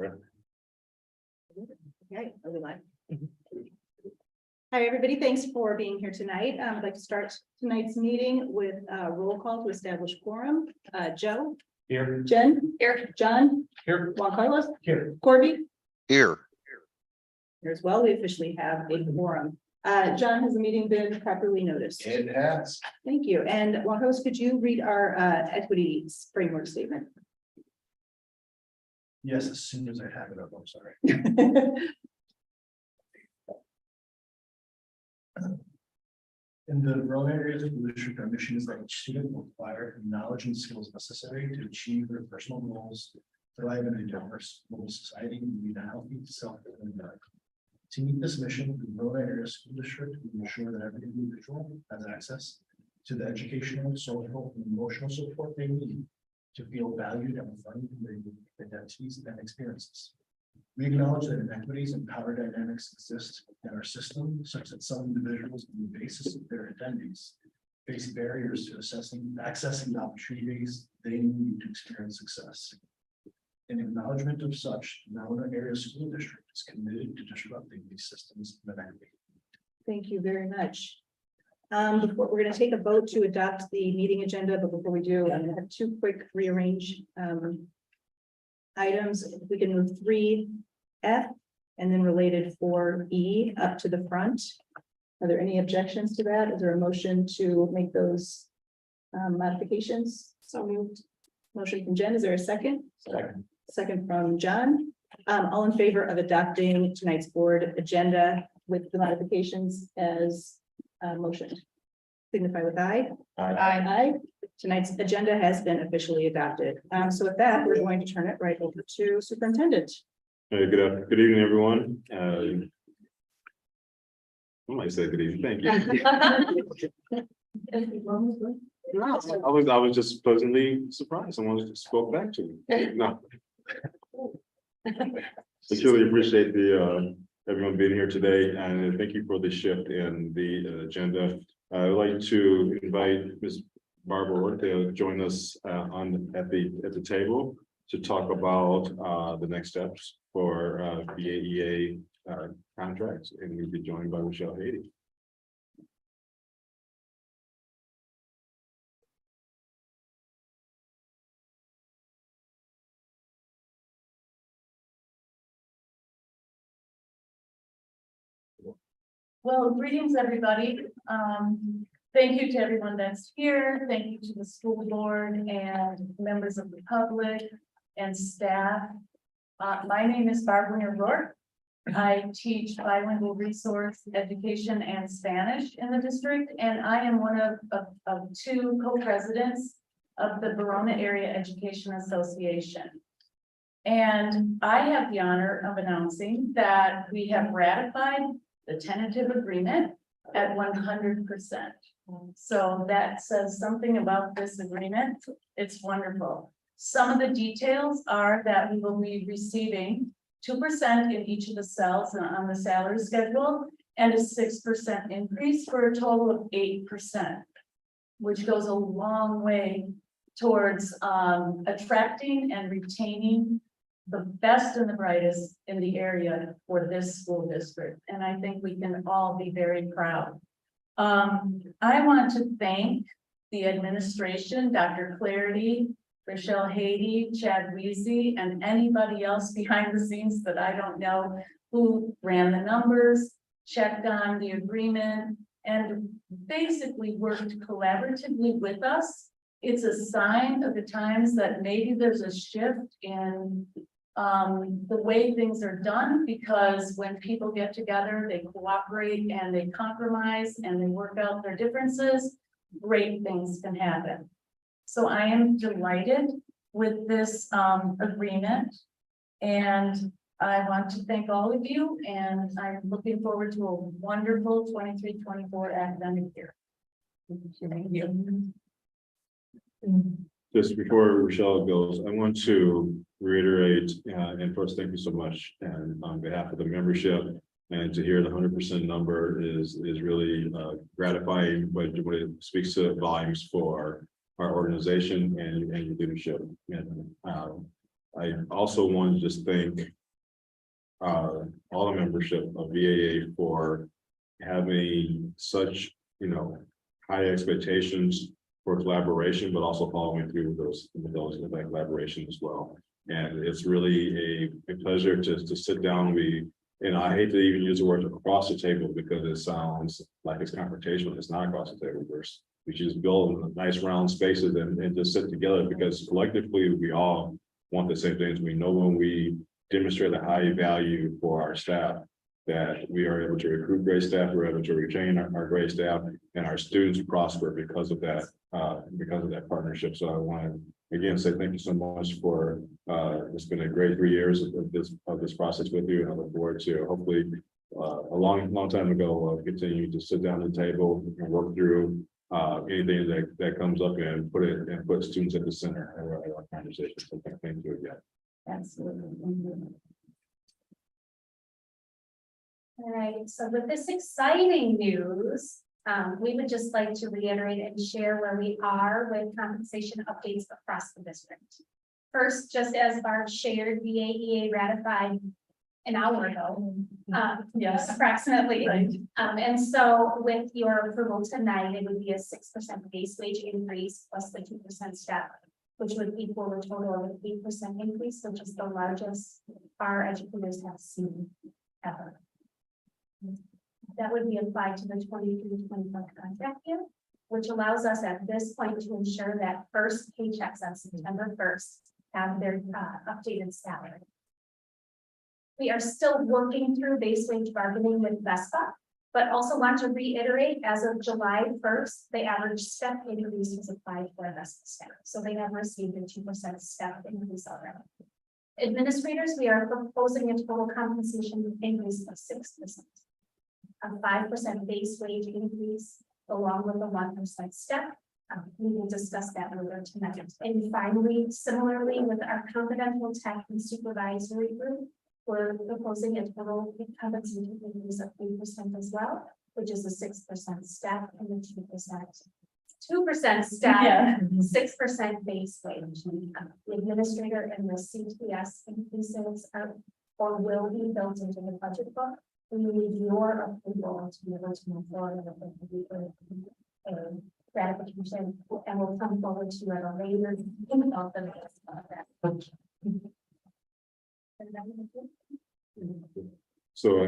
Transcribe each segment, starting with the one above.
Okay, are we live? Hi, everybody. Thanks for being here tonight. I'd like to start tonight's meeting with a roll call to establish quorum. Joe? Here. Jen? Here. John? Here. Juan Carlos? Here. Corby? Here. Here as well. We officially have a quorum. John, has the meeting been properly noticed? It has. Thank you. And Juan Carlos, could you read our equity framework statement? Yes, as soon as I have it up, I'm sorry. In the rural areas of the district, our mission is that each student will acquire the knowledge and skills necessary to achieve their personal goals, thrive in a diverse global society, and lead a healthy, self-fulfilling life. To meet this mission, the rural area school district will ensure that every individual has access to the educational, social, and emotional support they need to feel valued and affirmed in their unique identities and experiences. We acknowledge that inequities and power dynamics exist in our system, such that some individuals, on the basis of their identities, face barriers to accessing the opportunities they need to experience success. In acknowledgement of such, the Veronal Area School District is committed to disrupting these systems of inequity. Thank you very much. Before we're going to take a vote to adopt the meeting agenda, but before we do, I'm going to have two quick rearrange items. If we can move 3F and then related 4E up to the front. Are there any objections to that? Is there a motion to make those modifications? So moved. Motion from Jen. Is there a second? Second. Second from John. All in favor of adopting tonight's board agenda with the modifications as motion, signify with aye. Aye. Aye. Tonight's agenda has been officially adopted. So with that, we're going to turn it right over to superintendent. Good evening, everyone. I might say good evening. Thank you. I was just pleasantly surprised. Someone just spoke back to me. No. I truly appreciate everyone being here today, and thank you for the shift in the agenda. I would like to invite Ms. Barbara to join us at the table to talk about the next steps for BAEA contracts, and we'll be joined by Michelle Haiti. Well, greetings, everybody. Thank you to everyone that's here. Thank you to the school board and members of the public and staff. My name is Barbara Rourke. I teach bilingual resource education and Spanish in the district, and I am one of two co-presidents of the Veronal Area Education Association. And I have the honor of announcing that we have ratified the tentative agreement at 100%. So that says something about this agreement. It's wonderful. Some of the details are that we will be receiving 2% in each of the cells on the salary schedule and a 6% increase for a total of 8%, which goes a long way towards attracting and retaining the best and the brightest in the area for this school district. And I think we can all be very proud. I want to thank the administration, Dr. Clarity, Rochelle Haiti, Chad Weezy, and anybody else behind the scenes that I don't know, who ran the numbers, checked on the agreement, and basically worked collaboratively with us. It's a sign of the times that maybe there's a shift in the way things are done, because when people get together, they cooperate and they compromise and they work out their differences, great things can happen. So I am delighted with this agreement, and I want to thank all of you, and I'm looking forward to a wonderful 23-24 academic year. Thank you. Just before Rochelle goes, I want to reiterate, and first, thank you so much, and on behalf of the membership, and to hear the 100% number is really gratifying, but it speaks to volumes for our organization and your leadership. And I also want to just thank all the membership of VAA for having such, high expectations for collaboration, but also following through with those in that collaboration as well. And it's really a pleasure to sit down. And I hate to even use the word across the table because it sounds like it's confrontational. It's not across the table. We just build nice round spaces and just sit together because collectively we all want the same things. We know when we demonstrate a high value for our staff, that we are able to recruit great staff, we're able to retain our great staff, and our students prosper because of that partnership. So I want to again say thank you so much for it's been a great 3 years of this process with you, and I look forward to hopefully a long time ago continue to sit down at the table and work through anything that comes up and put students at the center of our conversation. So thank you again. Absolutely. All right, so with this exciting news, we would just like to reiterate and share where we are with compensation updates across the district. First, just as Barb shared, VAEA ratified an hour ago, Yes. approximately. Right. And so with your approval tonight, it would be a 6% base wage increase plus the 2% step, which would equal a total of an 8% increase, which is the largest our educators have seen ever. That would be applied to the 23-24 contract year, which allows us at this point to ensure that first paychecks on September 1st have their updated salary. We are still working through base wage bargaining with VESPA, but also want to reiterate, as of July 1st, the average step increase was applied for VESPA staff. So they have received a 2% step increase already. Administrators, we are proposing a total compensation increase of 6%. A 5% base wage increase along with a 1% step. We will discuss that later tonight. And finally, similarly with our confidential tech and supervisory group, we're proposing a total compensation increase of 3% as well, which is a 6% step and a 2% step, Yeah. 6% base wage. The administrator and the CTS increases are or will be built into the budget book. We need your approval to be able to move forward with a gratification, and we'll come forward to you at a later date of the next contract. So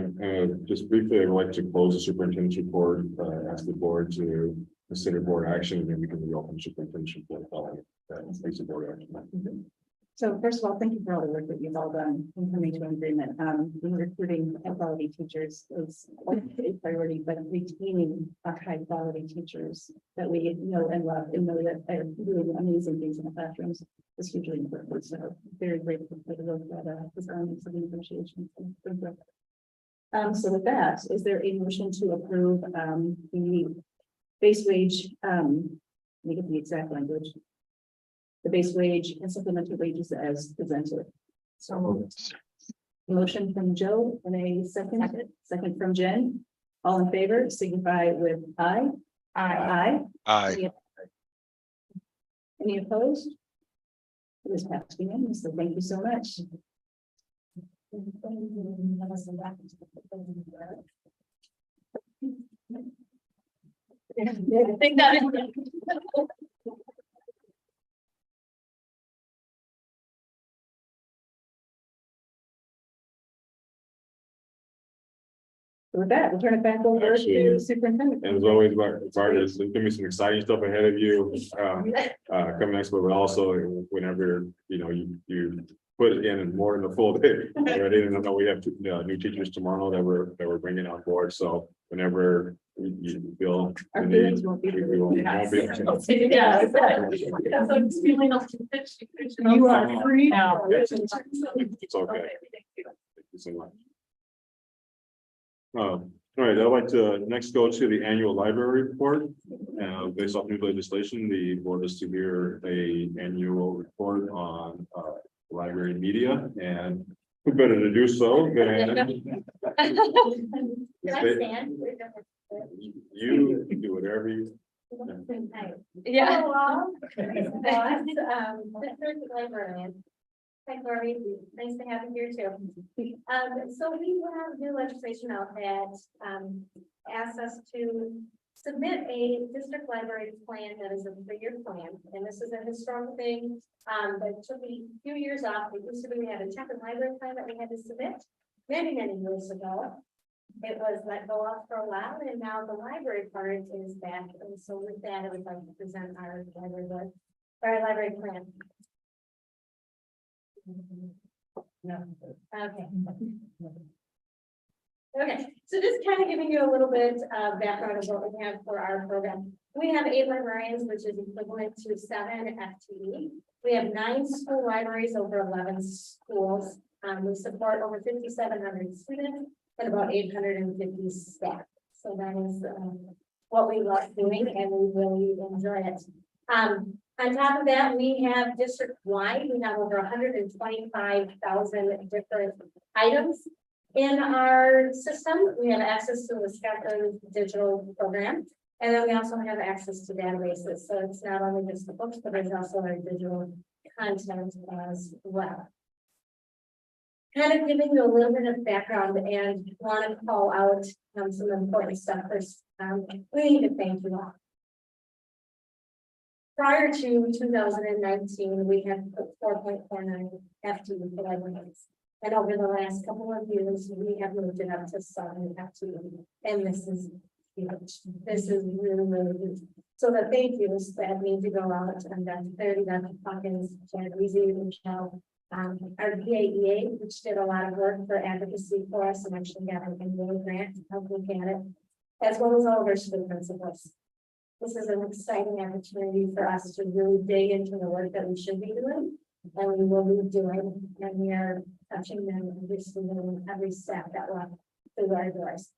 just briefly, I'd like to close the superintendent's report, ask the board to consider board action, and then we can reopen the superintendent's report following that. Thanks to board action. So first of all, thank you for all the work that you've all done in coming to an agreement. Recruiting high-quality teachers is a priority, but retaining high-quality teachers that we know and love and know that are doing amazing things in the classrooms is hugely important. So very grateful for the work that was done, so the appreciation. So with that, is there a motion to approve the base wage? Let me get the exact language. The base wage and supplemental wages as presented. So motion from Joe and a second from Jen. All in favor, signify with aye. Aye. Aye. Any opposed? It is passed unanimously, so thank you so much. I think that is. With that, we'll turn it back over Actually, to the superintendent. And as always, Bart, there's gonna be some exciting stuff ahead of you, coming next, but also whenever, you put it in more in the full day. Already, and I know we have new teachers tomorrow that we're bringing on board, so whenever you feel. Our the feelings need, won't be. we won't be- Yeah. Because I'm feeling of You are free now. It's okay. Thank you so much. All right, I'd like to next go to the annual library report. Based off new legislation, the board is to hear a annual report on library media, and who better to do so than Can I stand? you can do whatever you. Yeah. Hello, the third librarian. Hi, Lori. Nice to have you here too. So we have new legislation out that, asks us to submit a district library plan that is a 3-year plan. And this is a historical thing, that took me a few years off. It used to be we had a temporary library plan that we had to submit many, many years ago. It was let go off for a while, and now the library part is back. And so with that, I would like to present our library book, our library plan. No. Okay. Okay, so just kind of giving you a little bit of background of what we have for our program. We have 8 librarians, which is equivalent to 7 FTE. We have 9 school libraries over 11 schools. We support over 5,700 students and about 850 staff. So that is what we love doing, and we really enjoy it. On top of that, we have district-wide, we have over 125,000 different items in our system. We have access to the Wisconsin digital program, and then we also have access to databases. So it's not only just the books, but there's also our digital content as well. Kind of giving you a little bit of background and want to call out some important stuff first. We need to thank you all. Prior to 2019, we had 4.49 FTE for librarians. And over the last couple of years, we have moved it up to 7 FTE. And this is huge. This is really, really good. So the thank yous that need to go out, and Dr. Clarity, Dr. Hawkins, Janet Weezy, Michelle, our VAEA, which did a lot of work for advocacy for us and actually got an annual grant to help look at it, as well as all of our school principals. This is an exciting opportunity for us to really dig into the work that we should be doing, and we will be doing, and we are touching them every student, every step that walk through our doors.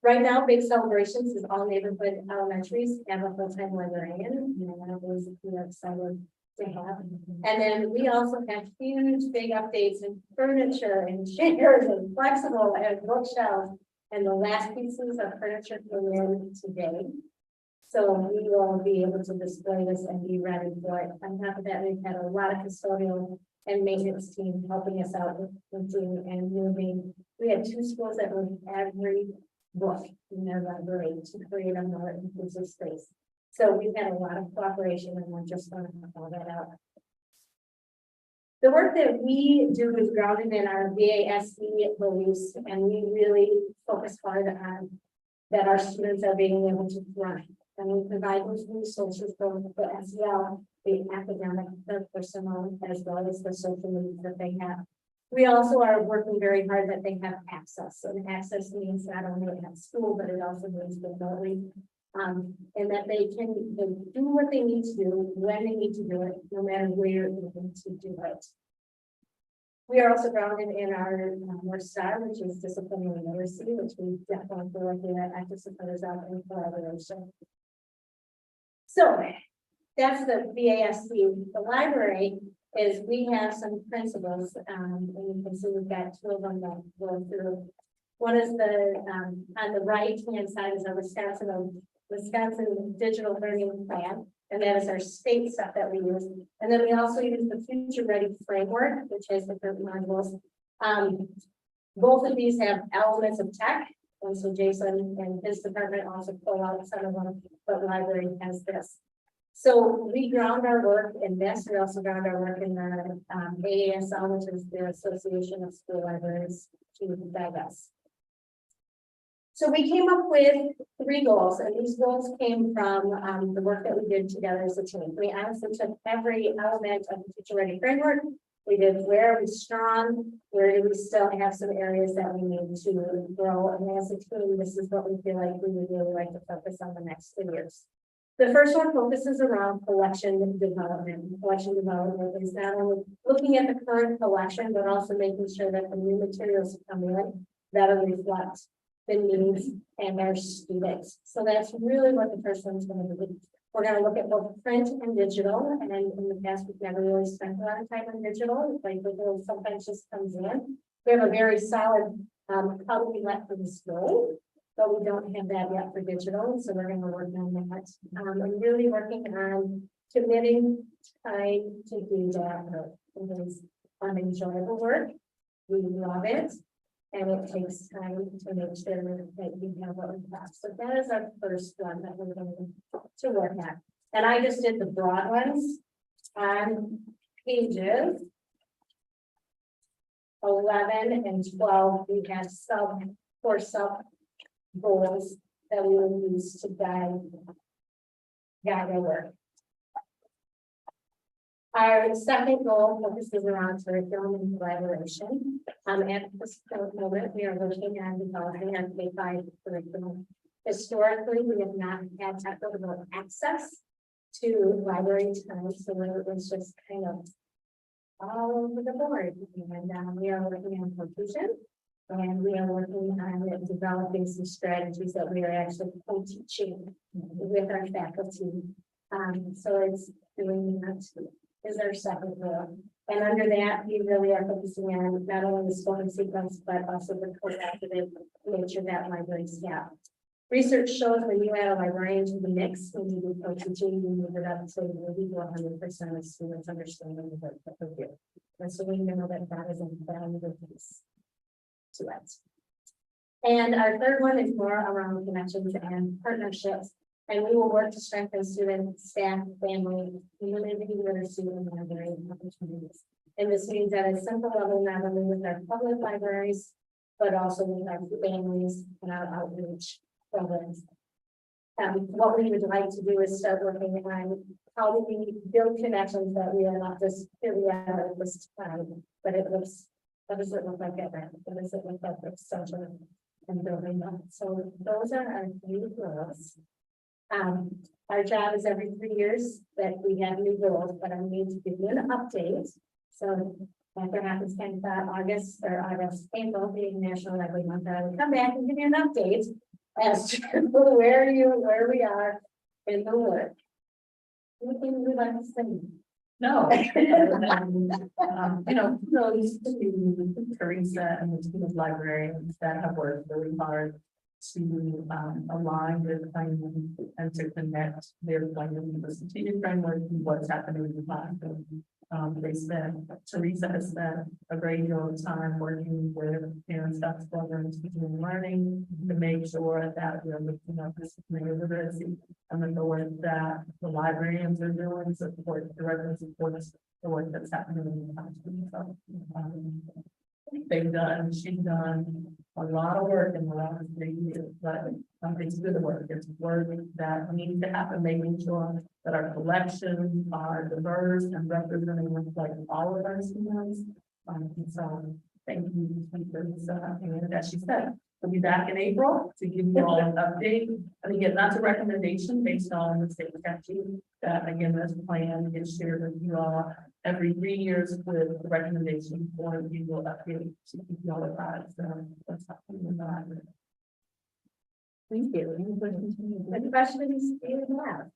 Right now, Big Celebrations is all neighborhood elementaries have a full-time librarian, and one of those we are excited to have. And then we also have huge, big updates in furniture and chairs and flexible and bookshelves. And the last pieces of furniture came in today. So we will be able to display this and be ready for it. On top of that, we've had a lot of custodial and maintenance team helping us out with doing and moving. We had 2 schools that moved every book in their library to create a more inclusive space. So we've had a lot of cooperation, and we're just going to call that out. The work that we do is grounded in our VASC beliefs, and we really focus hard on that our students are being able to thrive. And we provide those resources for the SEL, the academic, the personal, as well as the social needs that they have. We also are working very hard that they have access. And access means not only at school, but it also means remotely. And that they can do what they need to do, when they need to do it, no matter where they need to do it. We are also grounded in our North Star, which is disciplinary literacy, which we definitely feel like we are active supporters of in collaboration. So that's the VASC. The library is we have some principles, and you can see we've got 2 of them that go through. One is the on the right hand side is our Wisconsin Digital Learning Plan, and that is our state stuff that we use. And then we also use the Future Ready Framework, which has the different modules. Both of these have elements of tech, and so Jason and his department also pull out some of them, but library has this. So we ground our work in this. We also ground our work in the AASL, which is the Association of School Libraries, to divest. So we came up with 3 goals, and these goals came from the work that we did together as a team. We honestly took every element of the Future Ready Framework. We did where are we strong, where do we still have some areas that we need to grow, and as a team, this is what we feel like we would really like to focus on the next 2 years. The first one focuses around collection development. Collection development is not only looking at the current collection, but also making sure that the new materials come in that reflect the needs and our students. So that's really what the first one's going to be. We're going to look at both print and digital. And in the past, we've never really spent a lot of time on digital. It's like digital sometimes just comes in. We have a very solid how we let things go, but we don't have that yet for digital. So we're going to work on that. I'm really working on committing time to do that. It is unenjoyable work. We love it. And it takes time to make sure that we have what we have. So that is our first one that we're going to work at. And I just did the broad ones on pages 11 and 12. We have sub goals that we will use to guide our work. Our second goal focuses around curriculum and collaboration. At this moment, we are working on developing our K-5 curriculum. Historically, we have not had equitable access to library time, so it was just kind of all over the board. And we are working on completion, and we are working on developing some strategies that we are actually co-teaching with our faculty. So it's doing that is our second goal. And under that, we really are focusing on not only the scoring sequence, but also the collaborative nature that libraries have. Research shows when you add a librarian to the mix, when you do co-teaching, you move it up to maybe 100% of students understanding the work that they do. And so we know that that is a valuable piece to it. And our third one is more around connections and partnerships. And we will work to strengthen student, staff, family, community literacy, and library opportunities. And this means at a simple level, not only with our public libraries, but also with our families and our outreach programs. What we would like to do is start working on how do we build connections that we are not just here we are at this time, but it looks, what does it look like at that? What does it look like at center and building that? So those are our new goals. Our job is every 3 years that we have new goals, but I need to give you an update. So after happens kind of April being National Library Month, I will come back and give you an update as to where we are in the work. Anything you would like to say? No. Those to Teresa and the team of librarians that have worked really hard to align their planning and to connect their planning with the strategic framework and what's happening in the classroom. Teresa has spent a great deal of time working with parents, staff, programs, teaching and learning to make sure that we're looking at disciplinary literacy and the work that the librarians are doing, support directly supports the work that's happening in the classroom. So she's done a lot of work in the last 3 years, but it's good work. It's work that needs to happen, making sure that our collections are diverse and representing like all of our students. So thank you, Teresa. And as she said, we'll be back in April to give you all an update. And again, that's a recommendation based on the state statute that again, this plan is shared with you all every 3 years with the recommendation for you will update to keep you all advised. So that's happening in the library. Thank you. Any questions you have?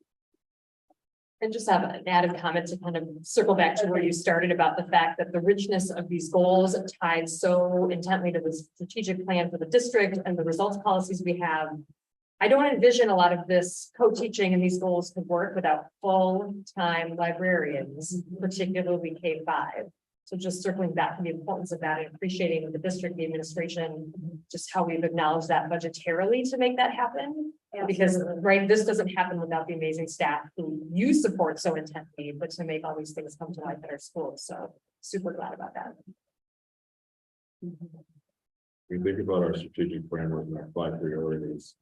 And just have an added comment to kind of circle back to where you started about the fact that the richness of these goals tied so intently to the strategic plan for the district and the results policies we have. I don't envision a lot of this co-teaching and these goals could work without full-time librarians, particularly K-5. So just circling back to the importance of that and appreciating the district, the administration, just how we've acknowledged that budgetarily to make that happen. Because, right, this doesn't happen without the amazing staff who you support so intently, but to make all these things come to life at our schools. So super glad about that. We think about our strategic framework and our 5 priorities.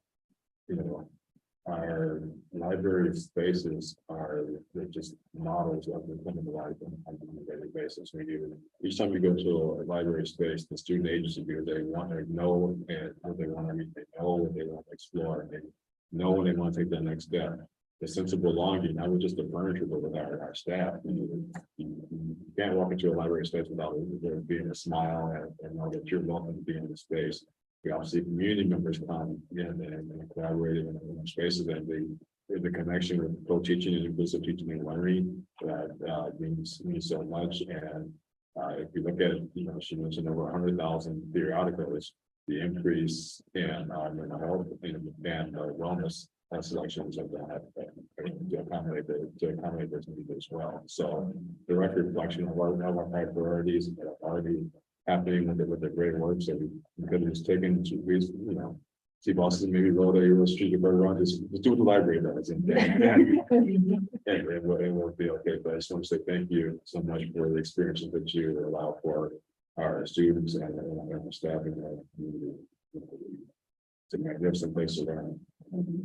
Our library spaces are just models of the clinical life on a daily basis. We do each time we go to a library space, the student agency do they want to know and what they want to read, they know what they want to explore, they know when they want to take that next step. The sense of belonging, not with just the furniture, but with our staff. You can't walk into a library space without there being a smile and know that you're welcome to be in the space. We also see community members come in and collaborate in spaces, and the connection with co-teaching and inclusive teaching and learning that means so much. And if you look at, she mentioned over 100,000 periodicals, the increase in mental health and wellness selections of that to accommodate those needs as well. So direct reflection of our priorities are already happening with the great work. So we could have just taken to, you know, see bosses maybe roll a street burger on, just do what the library does. And it will be okay. But I just want to say thank you so much for the experiences that you allow for our students and our staff and our community. It's a magnificent place to learn.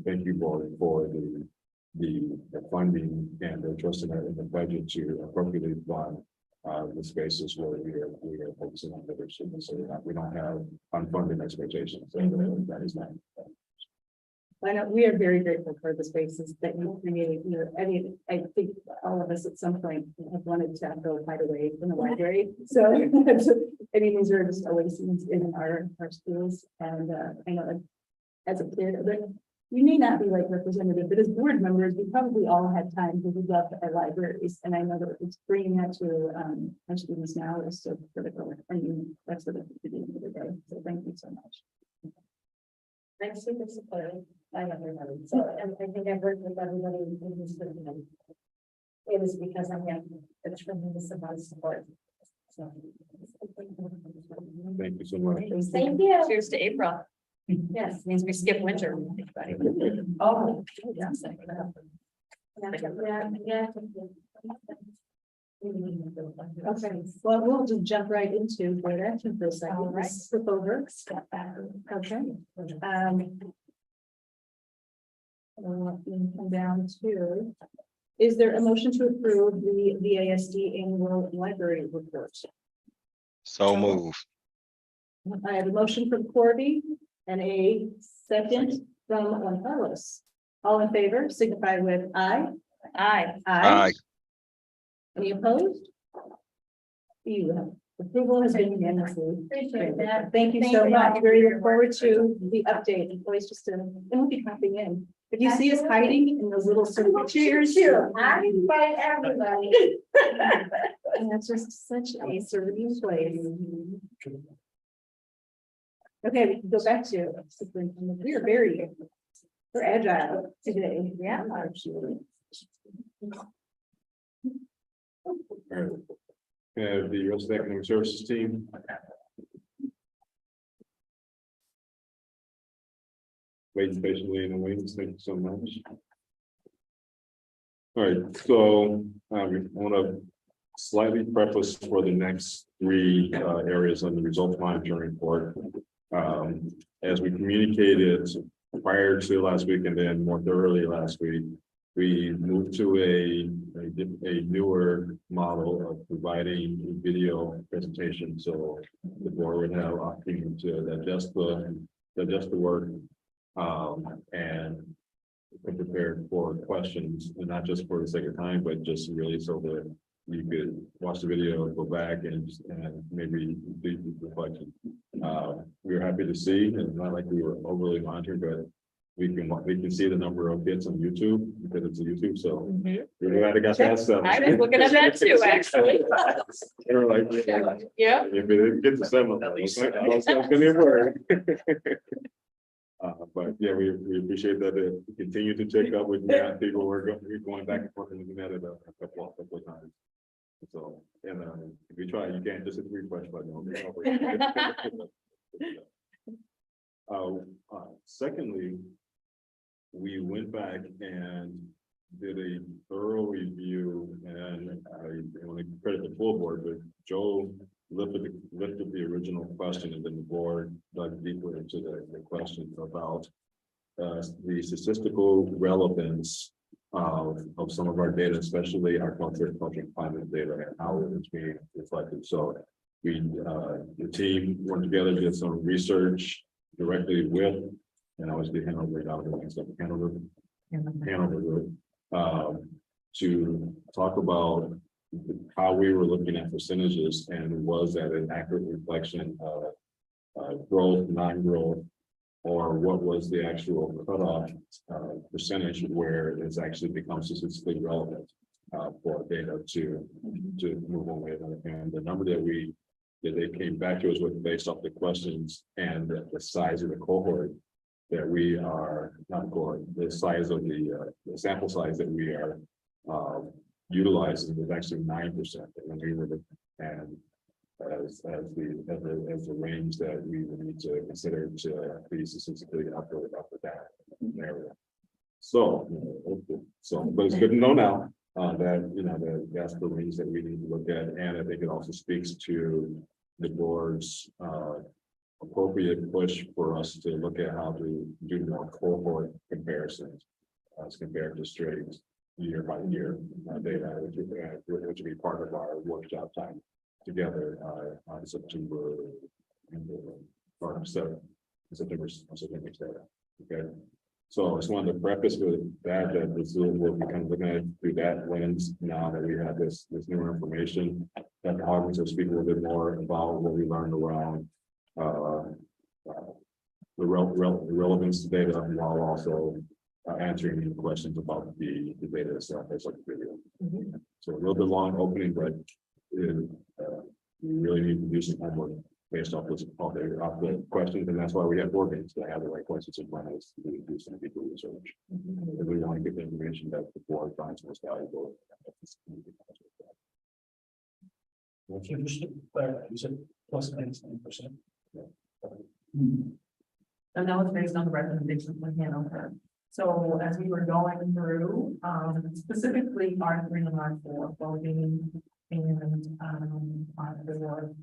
Thank you for the funding and the trust in the budget to appropriately fund the spaces where we are focusing on leadership, so that we don't have unfunded expectations. So that is not. I know we are very grateful for the spaces that you create. You know, I think all of us at some point have wanted to go hide away from the library. So, I mean, these are just oases in our schools. And I know that as a kid, but we may not be like representative, but as board members, we probably all had time to love our libraries. And I know that it's bringing that to our students now is so critical. I mean, that's what it's doing for the day. So thank you so much. I'm super supportive by everybody. So, and I think I've worked with everybody in this movement. It is because I have a tremendous amount of support. So. Thank you so much. Thank you. Cheers to April. Yes, means we skip winter. Oh, Yeah. Okay, well, we'll just jump right into board action for a second. All right. Flip over. Okay. Come down to, is there a motion to approve the VASD annual library report? So move. I have a motion from Corby and a second from Juan Carlos. All in favor, signify with aye. Aye. Aye. Any opposed? You have approval has been unanimously. Appreciate that. Thank you Thank so you. much. Very look forward to the update. Employees just and we'll be popping in. If you see us hiding in those little circle chairs. I invite everybody. And that's just such a serving place. Okay, we can go back to superintendent. We are we're agile today. Yeah. Absolutely. All right. Have the rest of the academic services team. Waiting patiently in the wings. Thank you so much. All right, so we want to slightly preface for the next three areas on the results monitoring report. As we communicated prior to last week and then more thoroughly last week, we moved to a newer model of providing video presentation. So the board would have opportunity to digest the work and be prepared for questions, and not just for the sake of time, but just really so that you could watch the video, go back and maybe do reflection. We were happy to see, and it's not like we were overly monitored, but we can see the number of hits on YouTube because it's a YouTube. So we're glad I got that stuff. I was looking at that too, actually. We're like, Yeah. if it gets to 7, I was gonna be worried. But yeah, we appreciate that it continue to check up with that. People we're going back and forth and looking at it a couple of times. So, and if you try, you can't just hit the refresh button. Secondly, we went back and did a thorough review, and I want to credit the full board, but Joe lifted the original question, and then the board dug deeper into the question about the statistical relevance of some of our data, especially our culture and climate data, and how it is being reflected. So we, the team worked together, did some research directly with, and I was the Hanover group, to talk about how we were looking at percentages, and was that an accurate reflection of growth, non-growth, or what was the actual cutoff percentage where it's actually becomes statistically relevant for data to move on with. And the number that they came back to us with based off the questions and the size of the cohort that we are not going, the size of the sample size that we are utilizing is actually 9%. And we were, and as the range that we would need to consider to be statistically up or down area. So, but it's good to know now that, that's the range that we need to look at. And I think it also speaks to the board's appropriate push for us to look at how to do more cohort comparisons as compared to straight year by year data, which would be part of our workshop time together on September or September 7th. Okay. So I just wanted to preface with that this will be kind of looking at it through that lens now that we have this newer information. Dr. Hoggins will speak a little bit more about what we learned around the relevance to data while also answering any questions about the data itself. That's like a video. So a little bit long opening, but we really need to do some homework based off the questions, and that's why we have board meetings to have the right questions in front of us to do some deeper research. If we want to get the information that the board finds most valuable. Well, if you just clarify, you said plus 9%. And that was based on the recommendations from Hanover. So as we were going through, specifically R3 and R4, voting and R4.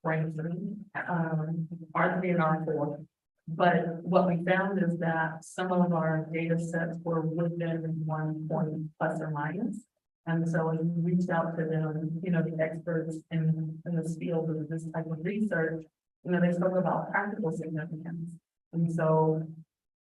Ranking, R3 and R4. But what we found is that some of our data sets were within 1 point plus or minus. And so as we reached out to them, the experts in this field of this type of research, they spoke about practical significance. And so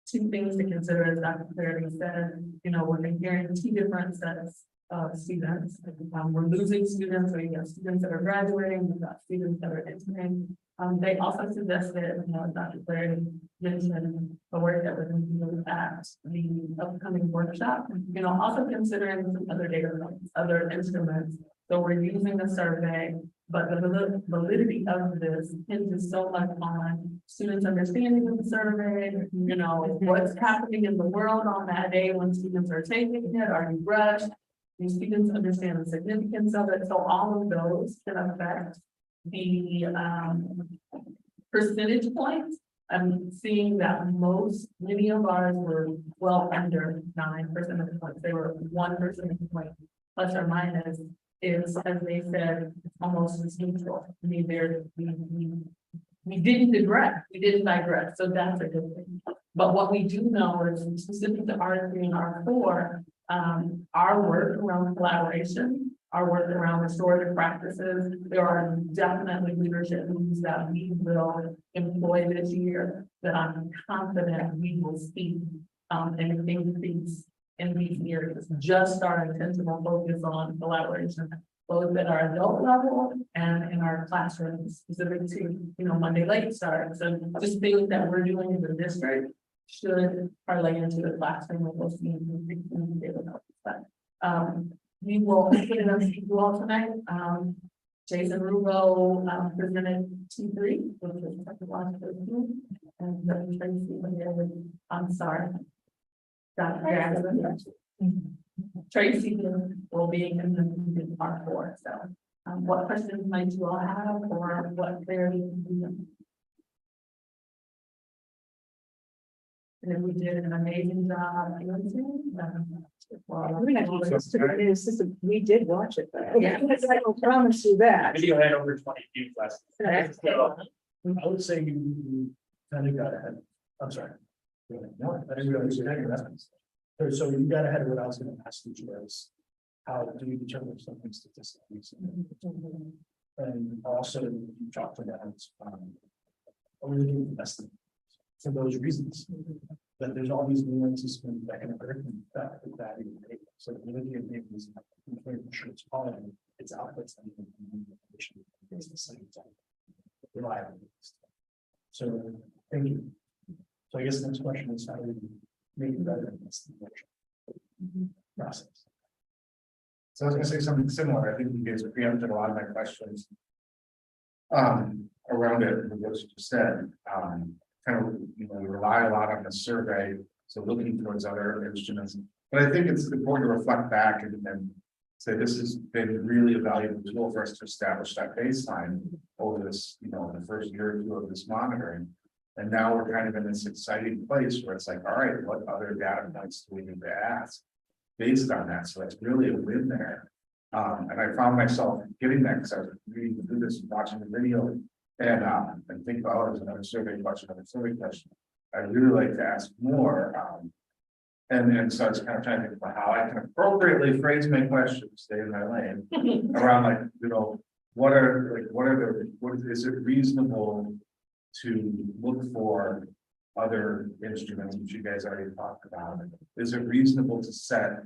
2 things to consider, as Dr. Clarity said, we're comparing 2 different sets of students. We're losing students, so you have students that are graduating, we've got students that are entering. They also suggested, Dr. Clarity mentioned the work that we're going to do at the upcoming workshop, also considering some other data points, other instruments. So we're using a survey, but the validity of this hinges so much on students' understanding of the survey, what's happening in the world on that day when students are taking it, are you rushed? Do students understand the significance of it? So all of those can affect the percentage points. I'm seeing that many of ours were well under 9% of the points. They were 1% point plus or minus. Is, as they said, almost as neutral. I mean, we didn't digress, so that's a good thing. But what we do know is specific to R3 and R4, our work around collaboration, our work around restorative practices, there are definitely leadership moves that we will employ this year that I'm confident we will see an increase in these areas. Just our intentional focus on collaboration, both at our adult level and in our classrooms, specific to Monday late starts. So just things that we're doing in the district should parlay into the classroom with those teams. We will put it on you all tonight. Jason Rubo presented T3, which is technological, and I'm sorry. Dr. Jackson. Tracy will be in the part 4. So what questions might you all have, or what clarity? And we did an amazing job. We did watch it, though. Yeah. I will promise you that. Video had over 20 views last night. So I would say you kind of got ahead. I'm sorry. No, I didn't realize you had your reference. So you got ahead of what I was going to ask you was, how do you determine something statistically? And also you talked about are we looking at the best for those reasons? That there's all these nuances that can occur in that data. So the validity of data is sure it's quality, it's outputs and information is the same time. Reliable. So thank you. So I guess the next question is, how do we make it better in this process? So I was gonna say something similar. I think you guys preempted a lot of my questions. around it, what you just said, kind of, we rely a lot on the survey, so looking towards other instruments. But I think it's important to reflect back and say this has been really a valuable tool for us to establish that baseline over this, the first year or two of this monitoring. And now we're kind of in this exciting place where it's like, all right, what other data points do we need to ask based on that? So it's really a win there. And I found myself getting that because I was reading through this, watching the video, and think, oh, there's another survey question, another survey question. I'd really like to ask more. And so I was kind of trying to think about how I can appropriately phrase my questions, stay in my lane, around is it reasonable to look for other instruments, which you guys already talked about? Is it reasonable to set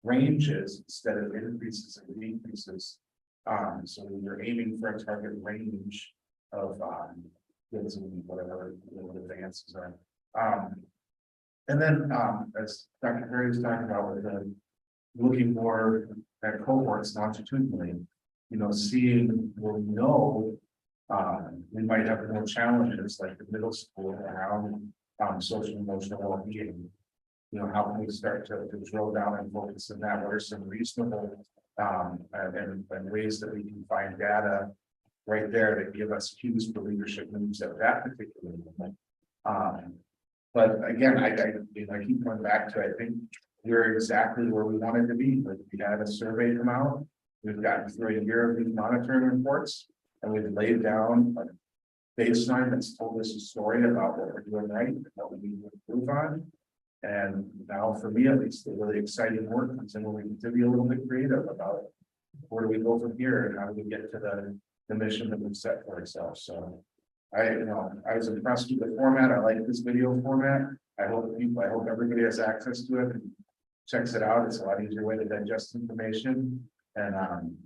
ranges instead of increases and decreases? So you're aiming for a target range of goods and whatever advances are. And then as Dr. Perry was talking about with looking more at cohorts longitudinally, seeing where we know we might have more challenges like the middle school around social and emotional well-being. How can we start to drill down and focus on that? What are some reasonable and ways that we can find data right there that give us cues for leadership moves at that particular moment? But again, I keep going back to, I think we're exactly where we wanted to be. Like we had a survey come out, we've gotten through a year of these monitoring reports, and we've laid down a baseline that's told us a story about what we're doing right and what we need to improve on. And now for me, at least, the really exciting work comes in when we need to be a little bit creative about where do we go from here and how do we get to the mission that we've set for ourselves. So I was impressed with the format. I like this video format. I hope everybody has access to it and checks it out. It's a lot easier way to digest information. And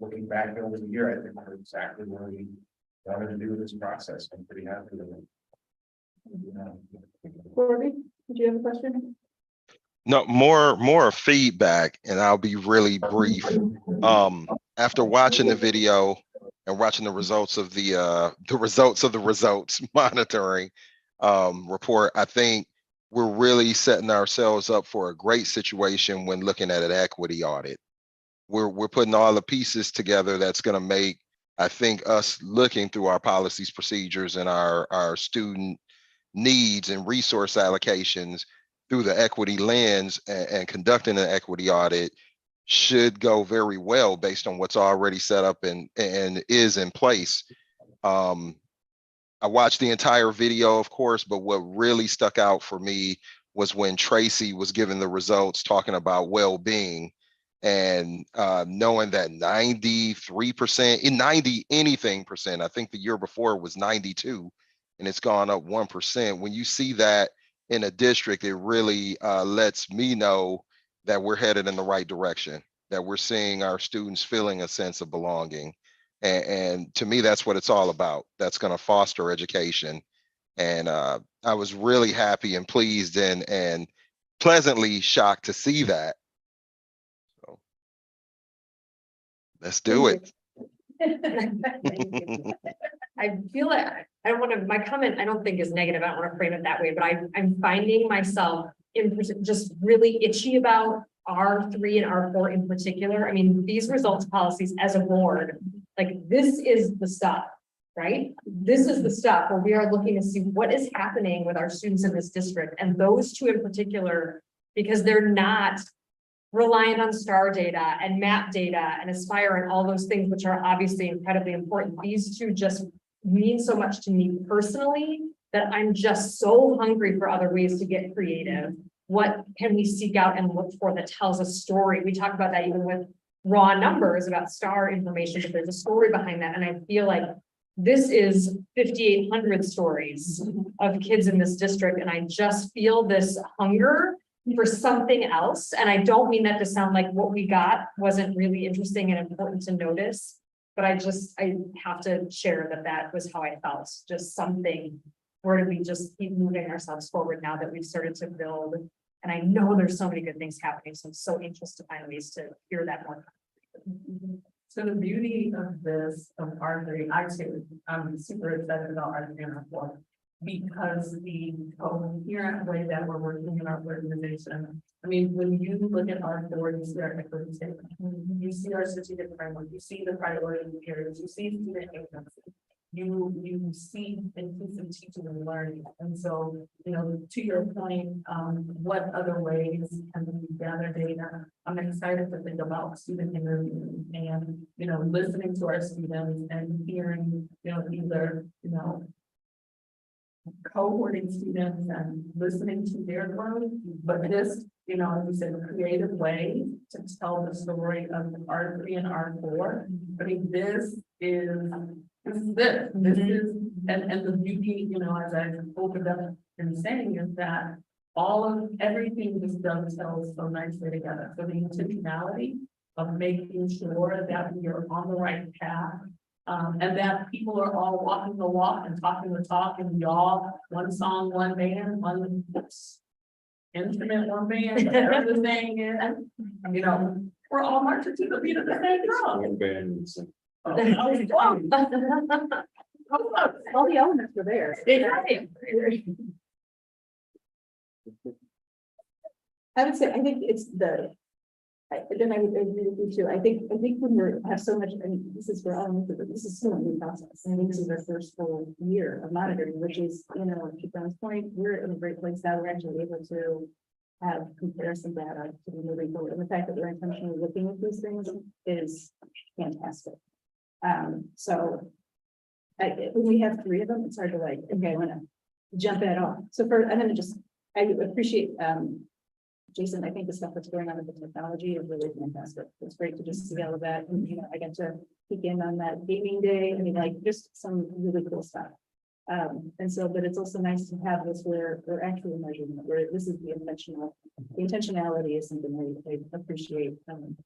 looking back over the year, I think we're exactly where we wanted to do with this process. I'm pretty happy with it. Corby, did you have a question? No, more feedback, and I'll be really brief. After watching the video and watching the results of the results monitoring report, I think we're really setting ourselves up for a great situation when looking at an equity audit. We're putting all the pieces together that's going to make, I think, us looking through our policies, procedures, and our student needs and resource allocations through the equity lens and conducting an equity audit should go very well based on what's already set up and is in place. I watched the entire video, of course, but what really stuck out for me was when Tracy was giving the results talking about well-being and knowing that 93%, in 90 anything percent, I think the year before it was 92, and it's gone up 1%. When you see that in a district, it really lets me know that we're headed in the right direction, that we're seeing our students feeling a sense of belonging. And to me, that's what it's all about. That's going to foster education. And I was really happy and pleased and pleasantly shocked to see that. So let's do it. I feel like I don't want to, my comment, I don't think is negative. I don't want to frame it that way, but I'm finding myself just really itchy about R3 and R4 in particular. I mean, these results policies as a board, like this is the stuff, right? This is the stuff where we are looking to see what is happening with our students in this district, and those two in particular, because they're not reliant on STAR data and MAP data and Aspire and all those things, which are obviously incredibly important. These two just mean so much to me personally that I'm just so hungry for other ways to get creative. What can we seek out and look for that tells a story? We talk about that even with raw numbers about STAR information, but there's a story behind that. And I feel like this is 5,800 stories of kids in this district. And I just feel this hunger for something else. And I don't mean that to sound like what we got wasn't really interesting and important to notice, but I have to share that was how I felt. Just something, where do we just keep moving ourselves forward now that we've started to build? And I know there's so many good things happening. So I'm so interested to find ways to hear that more. So the beauty of this, of R3, I'm super excited about R3 and R4. Because the coherent way that we're working in our organization. I mean, when you look at R4, you see our equity statement, you see our strategic framework, you see the priority areas, you see student agency. You see inclusive teaching and learning. And so, you know, to your point, what other ways can we gather data? I'm excited to think about student interviews and, you know, listening to our students and hearing, you know, either, you know, cohorting students and listening to their growth, but just, you know, as we said, creative way to tell the story of R3 and R4. I mean, this is, and the beauty, you know, as I opened up in saying is that everything just dovetails so nicely together. So the intentionality of making sure that we are on the right path. And that people are all walking the walk and talking the talk, and we all, one song, one band, one instrument, one band, whatever the saying is, you know, we're all marching to the beat of the same drum. One band, so Oh, All the elements were there. I would say, I think it's then I would agree with you too. I think when we have so much, and this is for all, this is still a new process. I mean, this is our first full year of monitoring, which is, you know, to Brown's point, we're in a great place now. We're actually able to have comparison data to be moving forward. And the fact that we're intentionally looking at these things is fantastic. So when we have 3 of them, it's hard to like, okay, I want to jump at all. So I'm going to I appreciate, Jason, I think the stuff that's going on with the technology is really fantastic. It's great to just see all of that. And, you know, I got to peek in on that gaming day. I mean, like, just some really cool stuff. And so, but it's also nice to have this where we're actually measuring it, where this is the intentionality is something I appreciate. And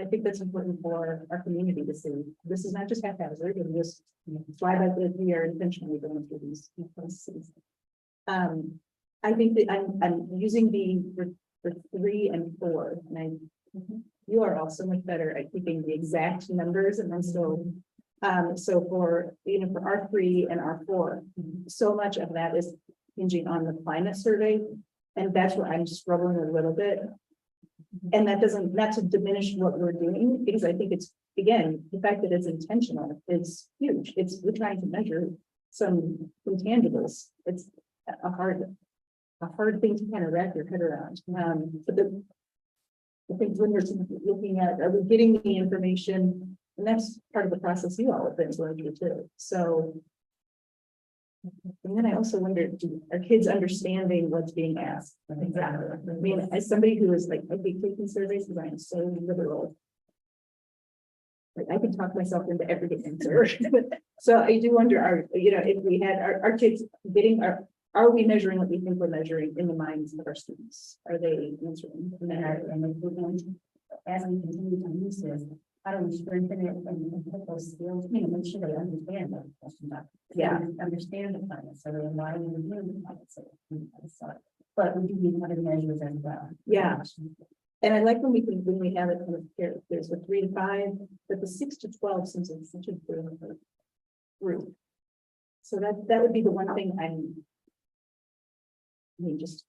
I think that's important for our community to see. This is not just haphazard and just, you know, fly by the we are intentionally going through these processes. I think that I'm using the 3 and 4, and you are also much better at keeping the exact numbers, and then so for, you know, for R3 and R4, so much of that is hinging on the climate survey, and that's where I'm struggling a little bit. And that doesn't, not to diminish what we're doing, because I think it's, again, the fact that it's intentional is huge. We're trying to measure some intangibles. It's a hard thing to kind of wrap your head around. But I think when we're looking at, are we getting the information? And that's part of the process you all have been going through too. So, and then I also wonder, are kids understanding what's being asked? Exactly. I mean, as somebody who is like, I think taking surveys because I am so literal. Like, I can talk myself into every answer. So I do wonder, you know, if we had our kids getting are we measuring what we think we're measuring in the minds of our students? Are they answering? And if we're going to, as we continue to use this, how do we strengthen it and put those skills, you know, make sure they understand that question. Yeah, understand the science, so they're why we do the science. But we do need other measures as well. Yeah. And I like when we have it kind of here, there's the 3 to 5, but the 6 to 12 seems like such a big group. So that would be the one thing just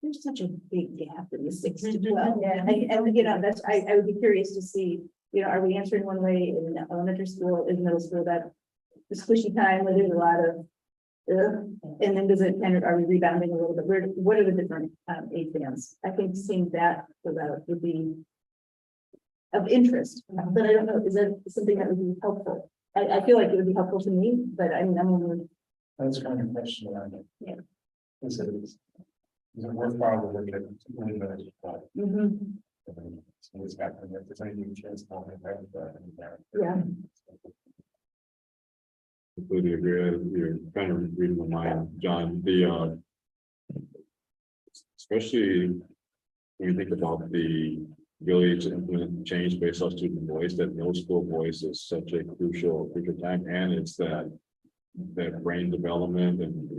there's such a big gap in the 6 to 12. And you know, that's I would be curious to see, you know, are we answering one way in elementary school, in middle school, that the squishy time where there's a lot of and then does it kind of, are we rebounding a little bit? What are the different age bands? I think seeing that would be of interest, but I don't know, is that something that would be helpful? I feel like it would be helpful to me, but I mean, I'm That's kind of question around it. Yeah. Is it worthwhile to look at 20 minutes? So it's got, if there's anything transforming, yeah. completely agree. You're kind of reading my mind, John. Especially when you think about the ability to implement change based on student voice, that middle school voice is such a crucial time, and it's that brain development and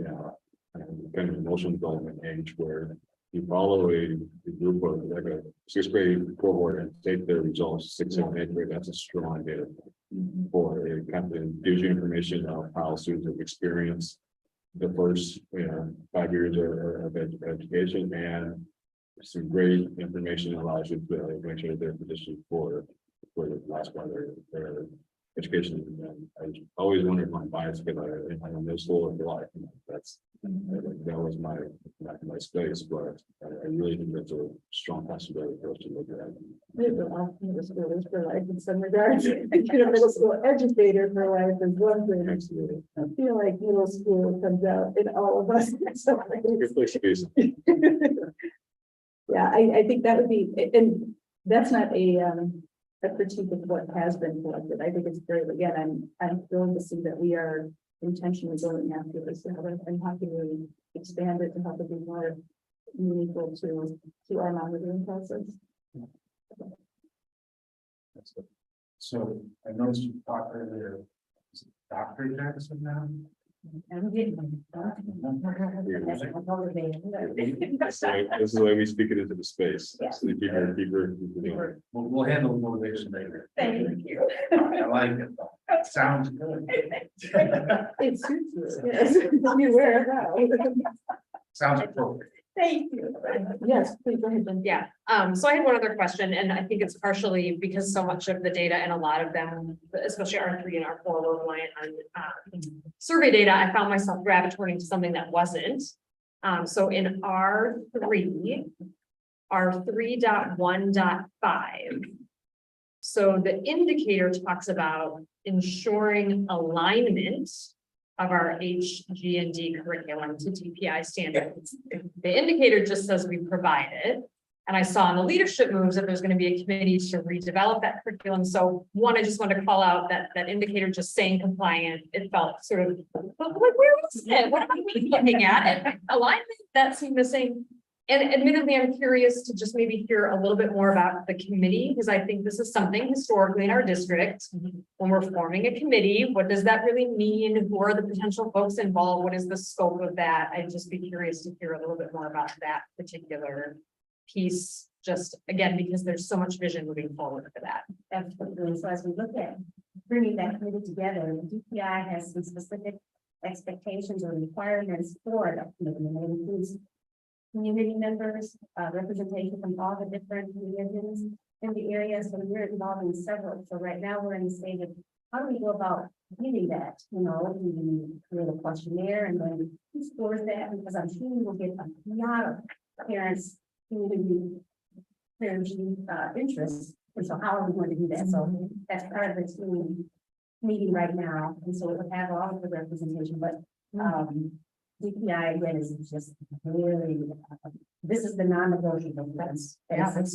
kind of emotional development age where you follow a group of like a sixth grade cohort and take their results, sixth, seventh, eighth grade, that's a strong data. For it kind of gives you information of how students have experienced the first, 5 years of education, and some great information allows you to make sure that they're positioned for the last part of their education. And I always wonder if I'm biased because I'm in middle school and life. That was my space, but I really think that's a strong possibility for us to look at. Middle school is for life in some regards. Middle school educator for life is one thing. Absolutely. I feel like middle school comes out in all of us. So Good place to be. yeah, I think that would be, and that's not a critique of what has been collected. I think it's great. Again, I'm thrilled to see that we are intentionally going after this and how can we expand it to help it be more meaningful to our monitoring process. So I noticed you talked earlier, is it Dr. Jackson now? I'm getting This is the way we speak it into the space. Yeah. So keep her. We'll handle the motivation later. Thank you. I like it. Though. Sounds good. It suits you. Yes, you wear it now. Sounds appropriate. Thank you. Yes, please go ahead, Jen. Yeah, so I had one other question, and I think it's partially because so much of the data and a lot of them, especially R3 and R4, were reliant on survey data. I found myself gravitating to something that wasn't. So in R3, R3.1.5. So the indicator talks about ensuring alignment of our H, G, and D curriculum to DPI standards. The indicator just says we provide it. And I saw in the leadership moves that there's going to be a committee to redevelop that curriculum. So one, I just wanted to call out that indicator just saying compliant, it felt sort of like, where was it? What am I looking at? And alignment, that seemed missing. And admittedly, I'm curious to just maybe hear a little bit more about the committee, because I think this is something historically in our district. When we're forming a committee, what does that really mean? Who are the potential folks involved? What is the scope of that? I'd just be curious to hear a little bit more about that particular piece, just again, because there's so much vision moving forward for that. Absolutely. So as we look at bringing that committee together, the DPI has some specific expectations or requirements for that committee. And it includes community members, representation from all the different religions in the area. So we're involved in several. So right now we're in the stage of how do we go about getting that? We create a questionnaire and then who scores that? Because I'm sure we will get a lot of parents, community, interest. And so how are we going to do that? So that's part of the team meeting right now. And so it will have all of the representation, but DPI again is just really, this is the non-negotiable. That's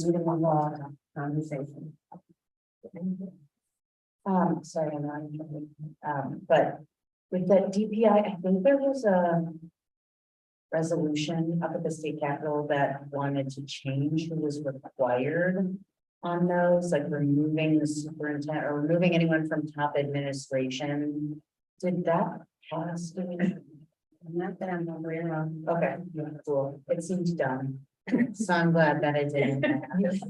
really one law conversation. Sorry, I'm not, but with that DPI, I think there was a resolution up at the state capitol that wanted to change who was required on those, like removing the superintendent or removing anyone from top administration. Did that pass? Not that I'm aware of. Okay, cool. It seems done. So I'm glad that it didn't. That's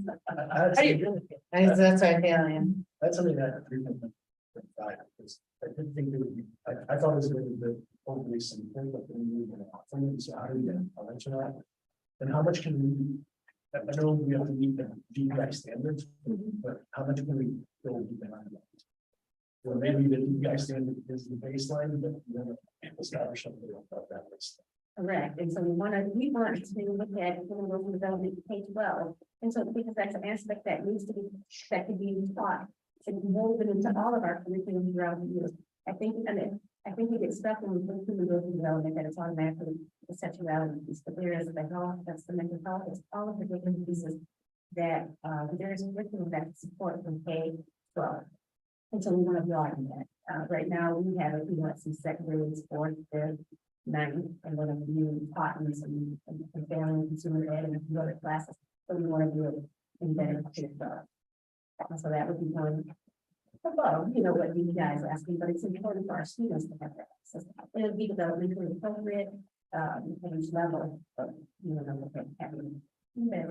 how I feel, yeah. That's something that I didn't think it would be, I thought it was going to be overly simple, but then we were offering, so how do we get a mention of that? And how much can we, I know we have to meet the DPI standards, but how much can we go beyond that? Well, maybe the DPI standard is the baseline, but then establish something about that list. Correct. And so we want to look at local development K-12. And so because that's an aspect that needs to be, that can be taught and woven into all of our curriculum throughout the years. I think we get stuck when we go through the local development that it's automatically the sexuality piece, but there is the health, that's the mental health, it's all of the different pieces that there is curriculum that support from K-12. And so we want to broaden that. Right now we have we want some second grades, 4th, 5th, 9th, and we're going to be taught in some family and consumer ed and a few other classes. So we want to do it in better K-12. So that would be one above, what you guys are asking, but it's important for our students to have that access. It would be developmentally appropriate. Huge level of, you know, having. Yeah,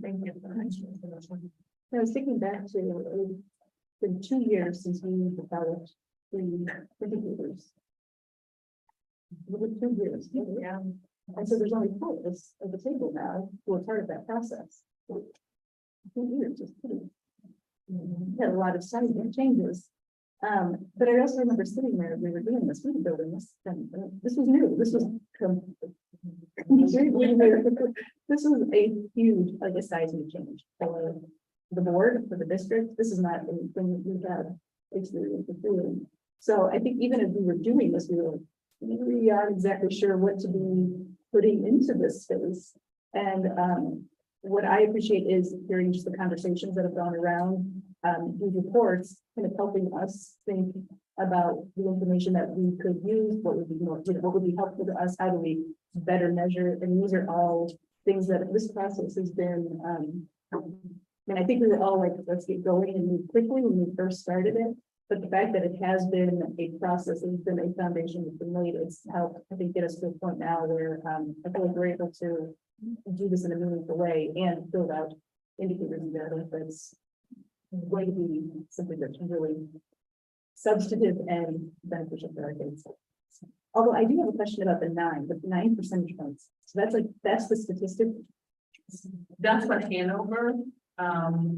thank you so much. I was thinking back to, it's been 2 years since we developed the indicators. Within 2 years, yeah. And so there's only 4 of us at the table now who are part of that process. 2 years is pretty. Had a lot of seismic changes. But I also remember sitting there, we were doing this, we were building this, and this was new, this was. This was a huge, like a seismic change for the board, for the district. This is not anything we had experience with doing. So I think even as we were doing this, we aren't exactly sure what to be putting into this space. And what I appreciate is hearing just the conversations that have gone around these reports, kind of helping us think about the information that we could use, what would be more, what would be helpful to us, how do we better measure, and these are all things that this process has been. And I think we were all like, let's get going and move quickly when we first started it. But the fact that it has been a process, it's been a foundation that's been laid, it's helped, I think, get us to a point now where I feel like we're able to do this in a meaningful way and build out indicators and data that's going to be something that's really substantive and beneficial for our kids. Although I do have a question about the 9 percentage points. So that's the statistic. That's what Hanover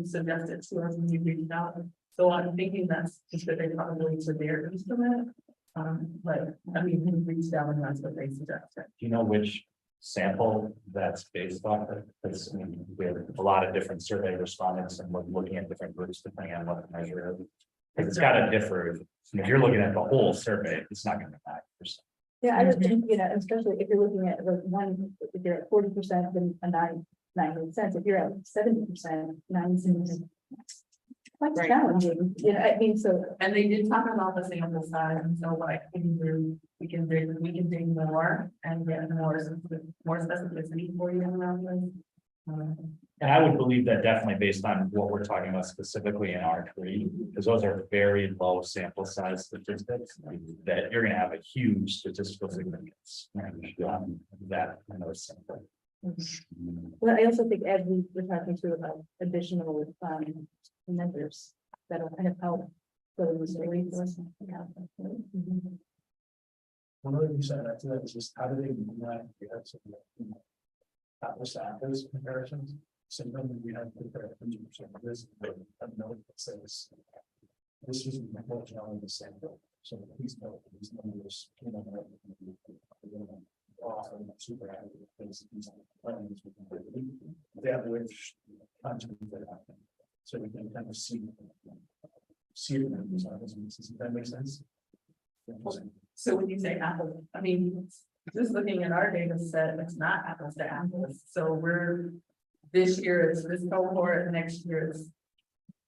suggested to us when you reached out. So I'm thinking that's specific probably to their instrument. But I mean, we reached out and that's what they suggested. Do you know which sample that's based on? Because I mean, we have a lot of different survey respondents and we're looking at different groups depending on what the measure is. Because it's got to differ. If you're looking at the whole survey, it's not going to be 9%. Yeah, I would think, especially if you're looking at like if you're at 40%, then a 9 makes sense. If you're at 70%, 9 seems quite challenging, I mean, so. And they did talk about the sample size, and so like we can dig more and get more specificity for you around this. And I would believe that definitely based on what we're talking about specifically in R3, because those are very low sample size statistics, that you're going to have a huge statistical significance. That kind of sample. Well, I also think as we were talking to about additional measures that'll kind of help build the story for us. One of the things that I feel is just how do they do that? We have some, apples to apples comparisons. Sometimes we have to compare 50% of this, but a note that says this is unfortunately the sample. So please note these numbers, often super active things. They have which content that happen. So we can kind of see the numbers on this. Does that make sense? So when you say apples, I mean, just looking at our data set, it's not apples to apples. So this year is this cohort, next year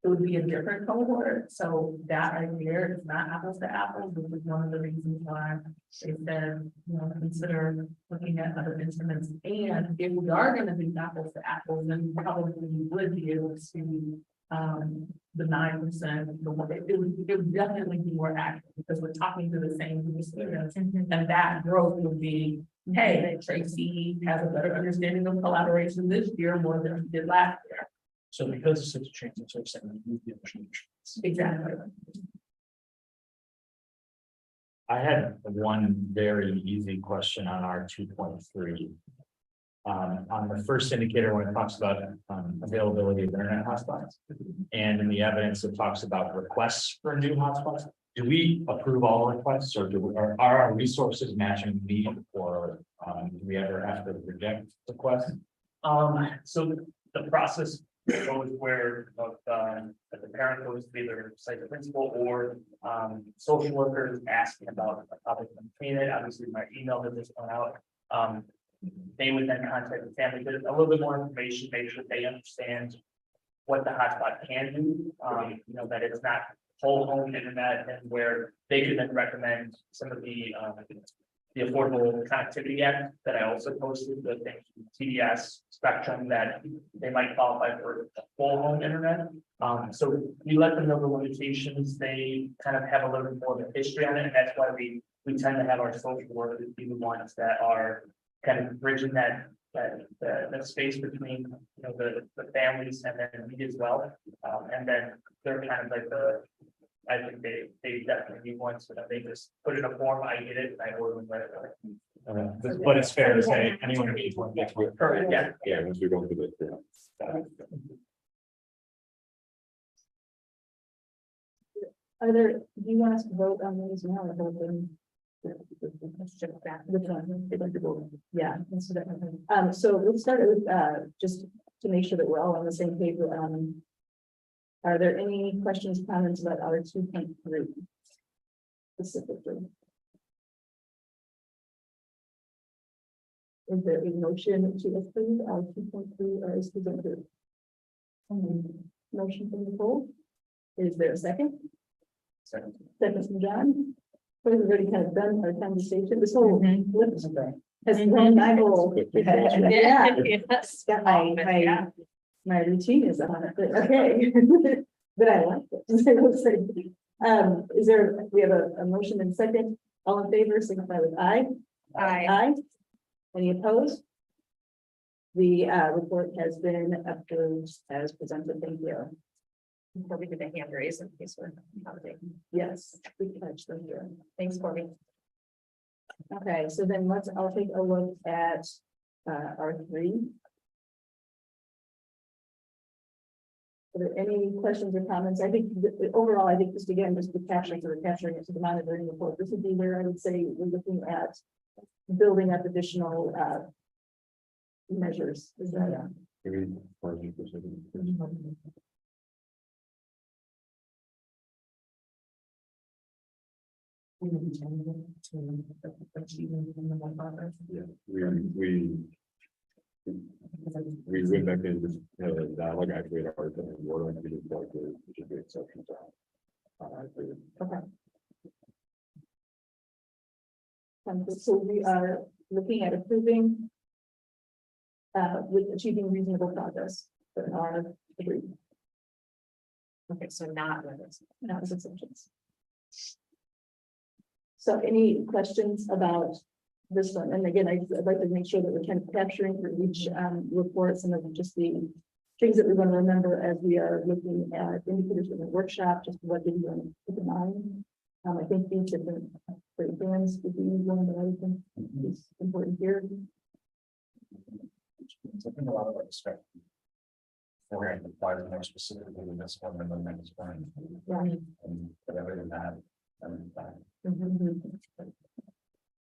it would be a different cohort. So that right here is not apples to apples, which is one of the reasons why they said, consider looking at other instruments. And if we are going to do apples to apples, then probably we would be able to the 9%, it would definitely be more accurate because we're talking to the same group of students, and that growth would be, hey, Tracy has a better understanding of collaboration this year more than he did last year. So because it's such a change, it's sort of saying we the additional. Exactly. I had one very easy question on our 2.3. On the first indicator, when it talks about availability of internet hotspots, and in the evidence, it talks about requests for new hotspots. Do we approve all requests, or are our resources matching need, or do we ever have to reject requests? So the process goes where the parent goes to either cite the principal or social workers asking about a topic completed. Obviously, my email that just went out. They would then contact the family, get a little bit more information, make sure they understand what the hotspot can do. That it's not whole home internet, and where they could then recommend some of the the Affordable Connectivity Act that I also posted, the thing, TDS spectrum that they might qualify for full home internet. So we let them know the limitations, they kind of have a little bit more of a history on it, and that's why we tend to have our social workers be the ones that are kind of bridging that space between, you know, the families and then me as well. And then they're kind of like I think they definitely need one, so that they just put in a form, I get it, and I order them right away. But it's fair to say anyone who needs one gets one. Correct, yeah. Yeah, once we go through this. Yeah. Are there, do you want us to vote on these now or vote them? Which one? They'd like to vote. Yeah. let's do that. So let's start with, just to make sure that we're all on the same page. Are there any questions, comments about our 2.3? Specifically? Is there a motion to approve our 2.3 as presented? Motion from Nicole. Is there a second? Second. Second from John. We've already kind of done our conversation. This whole lip has Mhm. run my whole. Yeah. Yes. Got my routine is on it, but okay. But I like it. Is there, we have a motion and second, all in favor, signify with aye. Aye. Any opposed? The report has been approved as presented. Thank you. Before we do the hand raise in case we're accommodating. Yes, we catch them here. Thanks, Courtney. Okay, so then I'll take a look at R3. Are there any questions or comments? I think overall, I think just again, just the capturing it to the monitoring report. This would be where I would say we're looking at building up additional measures. Is that? Yeah, we went back in this dialogue actually at our word on the which is the exception to. Okay. So we are looking at approving with achieving reasonable progress for our degree, Okay, so not limits. not as exceptions. So any questions about this one? And again, I'd like to make sure that we're kind of capturing for each report some of just the things that we're going to remember as we are looking at indicators in the workshop, just what did you want to keep in mind? I think these different breakdowns would be one that I think is important here. Something a lot of respect. We're going to apply it more specifically in this one than the next one. Right. And whatever than that.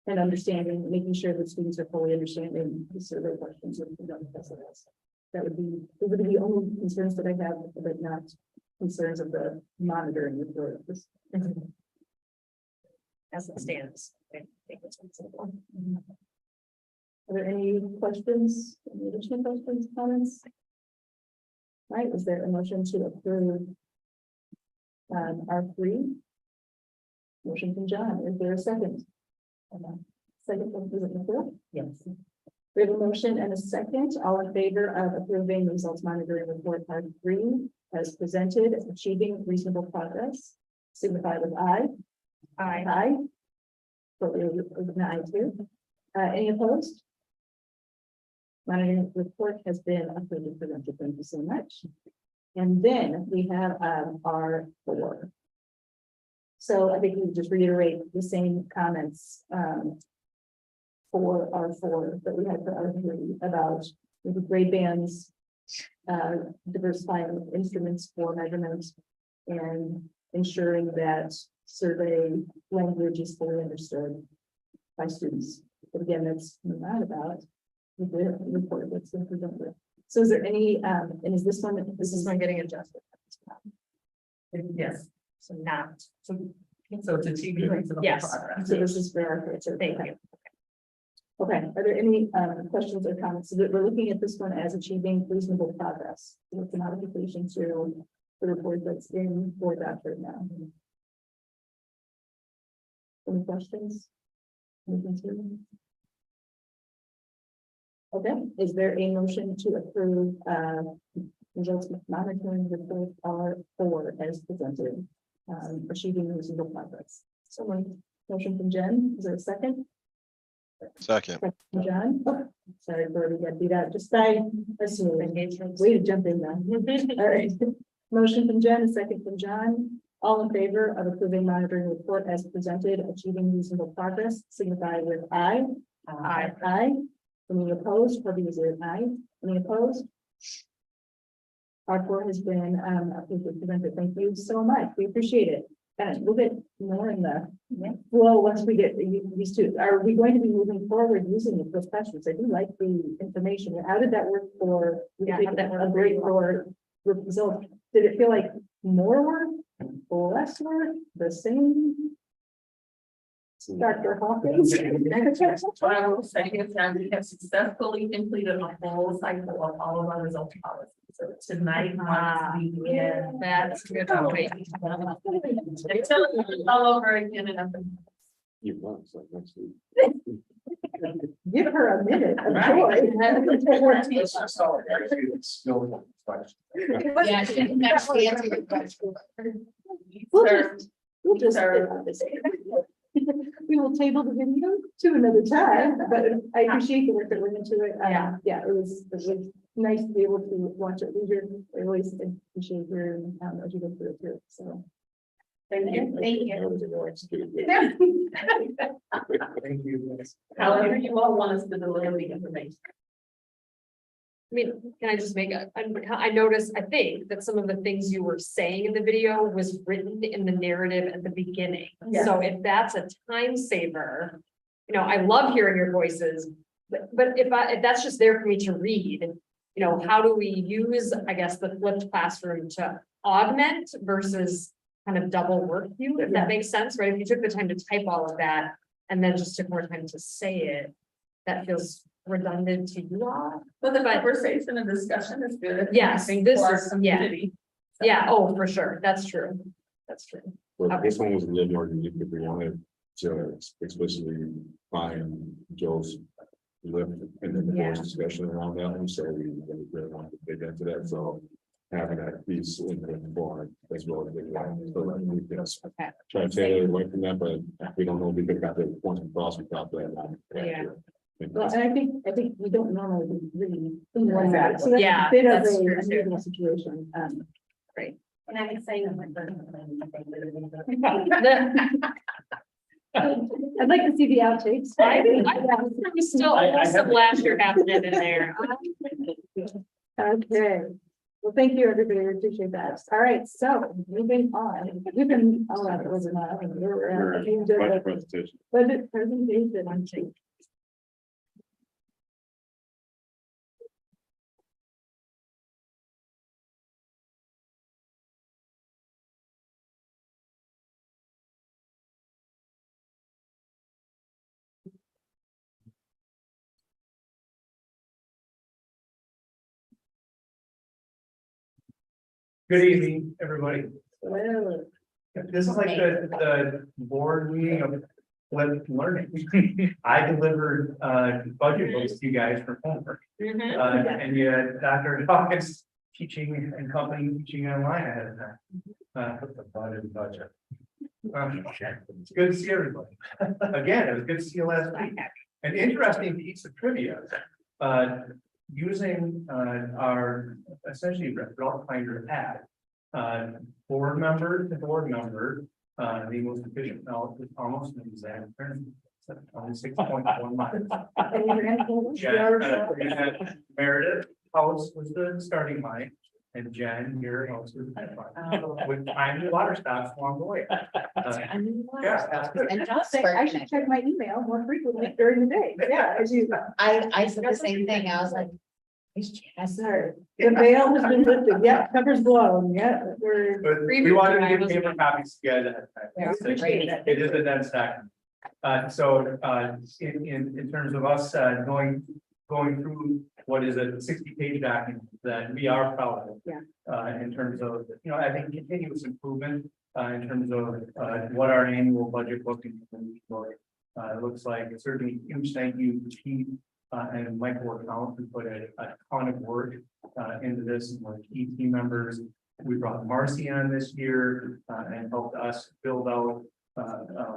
And understanding, making sure that students are fully understanding the survey questions. That would be, those would be the only concerns that I have, but not concerns of the monitoring report. As it stands. I think it's reasonable. Are there any questions, any additional questions, comments? Right, is there a motion to approve R3? Motion from John, is there a second? Second from, is it Nicole? Yes. We have a motion and a second, all in favor of approving the results monitoring report R3 as presented, achieving reasonable progress, signify with aye. Aye. Aye. But we're with an aye too. Any opposed? Monitoring report has been approved and presented. Thank you so much. And then we have R4. So I think we just reiterate the same comments for R4 that we had for R3 about the grade bands, diversifying instruments for measurements, and ensuring that survey language is fully understood by students. But again, that's not about the report that's been presented. So is there any, and is this one? This is one getting adjusted. Yes, So not, so it's achieving reasonable Yes. progress. So this is for our. thank you. Okay, are there any questions or comments? So that we're looking at this one as achieving reasonable progress. It's a modification to the report that's in board doc right now. Any questions? Okay, is there a motion to approve, results monitoring report R4 as presented? Achieving reasonable progress. Someone, motion from Jen, is there a second? Second. Second from John, oh, sorry, Brody got beat out, just by a smooth engagement, way to jump in now. All right, motion from Jen, a second from John. All in favor of approving monitoring report as presented, achieving reasonable progress, signify with aye. Aye. Aye. Any opposed? Probably is it aye. Any opposed? R4 has been approved and presented. Thank you so much. We appreciate it. And we'll get more in the well once we get used to it. Are we going to be moving forward using it for questions? I do like the information. How did that work for? Yeah, how'd that work a great for results. Did it feel like more work, less work, the same? Dr. Hawkins. What I will say is that we have successfully completed a full cycle of all of our results policies. So tonight, once we end, That's good. wait. All over again and up. You want, so next week. Give her a minute of Right. joy. It's just all skill question. Yeah, I think that's the answer to your question. We'll just we will table the video to another time, but I appreciate the work that went into it. Yeah, it was nice to be able to watch it leisure. I always appreciate hearing as you go through it too. So Thank you. That was a well executed video. Thank you. However you all want us to deliver the information. I mean, can I just make I noticed, I think that some of the things you were saying in the video was written in the narrative at the beginning. Yeah. So if that's a time saver, I love hearing your voices, but if that's just there for me to read, how do we use, I guess, the flipped classroom to augment versus kind of double work you, if that makes sense, right? If you took the time to type all of that and then just took more time to say it, that feels redundant to you all. But the conversation and discussion is good. Yes, I think this for our is- community. Yeah, oh, for sure, that's true, that's true. But this one was a little more unique if we wanted to explicitly find Joe's lift and then there was discussion around that one, so we really wanted to dig into that, so having that piece in the form as well as so that we can Okay. try to tailor away from that, but we don't know, we could have the points and thoughts without that. Yeah. well, and I think we don't normally really think like that. So that's Yeah, a bit of that's a true, too. unusual situation. And I'm excited about I'd like to see the outtakes. I'm still almost some laughter happening in there. Okay, well, thank you, everybody, I appreciate that. All right, so moving on, we've been, oh, that was enough. Budget presentation. Budget presentation. Good evening, everybody. Well, This is like the board meeting of flipped learning. I delivered budget books to you guys for homework. And you had Dr. Dawkins teaching and company teaching online ahead of time. Put the budget. It's good to see everybody. Again, it was good to see you last week. And interesting piece of trivia. Using our essentially Ralph Finder app. Board member to board member, the most efficient, now it's almost an exact term. Only 6.1 miles. Meredith House was the starting line. And Jen, your house was the finish line. With tiny water stops along the way. Yeah, that's good. And just I should check my email more frequently during the day. Yeah, as you. I said the same thing. I was like. Yes, sir. The veil has been lifted. Yeah, cover's blown. Yeah, we're. But we wanted to give paper copies to you guys ahead of time. Appreciate that. It is a dense document. In terms of us going through what is a 60-page document that we are proud of. Yeah. In terms of, I think continuous improvement, in terms of what our annual budget book and It looks like certainly a huge thank you to Chief and Michael account who put a ton of work into this and were key team members. We brought Marcy on this year and helped us build out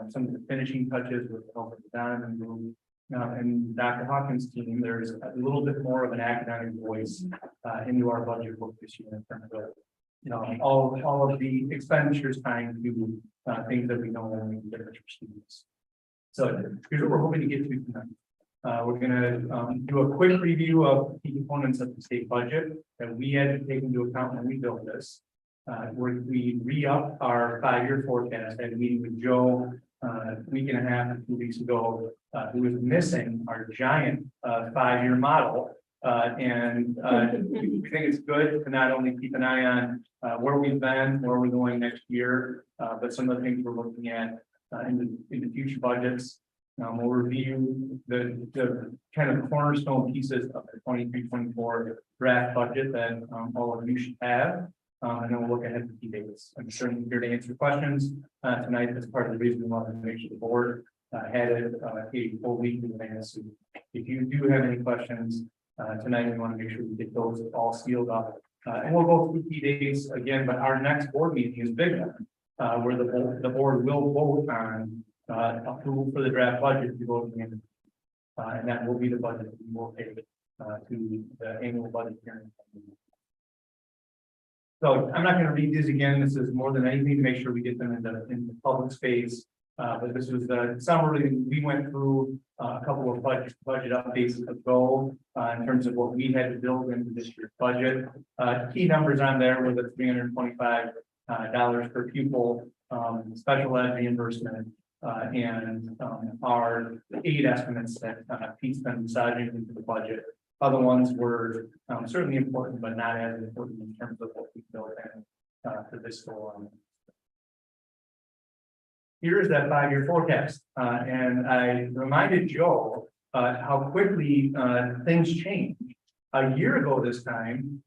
some of the finishing touches with the help of Don and Lou. And Dr. Hawkins' team, there's a little bit more of an academic voice into our budget book this year in terms of, all of the expenditures tying to things that we know will make a difference for students. So here's what we're hoping to get to tonight. We're gonna do a quick review of key components of the state budget that we had to take into account when we built this. We re-upped our 5-year forecast. I had a meeting with Joe a week and a half, 2 weeks ago, who was missing our giant 5-year model. And we think it's good to not only keep an eye on where we've been, where we're going next year, but some of the things we're looking at in the future budgets. We'll review the kind of cornerstone pieces of the 23-24 draft budget that all of you should have. And then we'll look ahead to key dates. I'm certainly here to answer questions tonight. That's part of the reason we wanted to make sure the board had a full week in advance. So if you do have any questions tonight, we want to make sure we get those all sealed up. And we'll go through key dates again, but our next board meeting is big one, where the board will vote on approval for the draft budget to go to the end. And that will be the budget that we will take to the annual budget hearing. So I'm not going to read these again. This is more than anything to make sure we get them in the public space. But this was the summary. We went through a couple of budget updates ago in terms of what we had to build into this year's budget. Key numbers on there were the $325 per pupil special ed reimbursement and our aid estimates that Pete's been massaging into the budget. Other ones were certainly important, but not as important in terms of what we built in for this goal. Here is that 5-year forecast. And I reminded Joe how quickly things change. A year ago this time,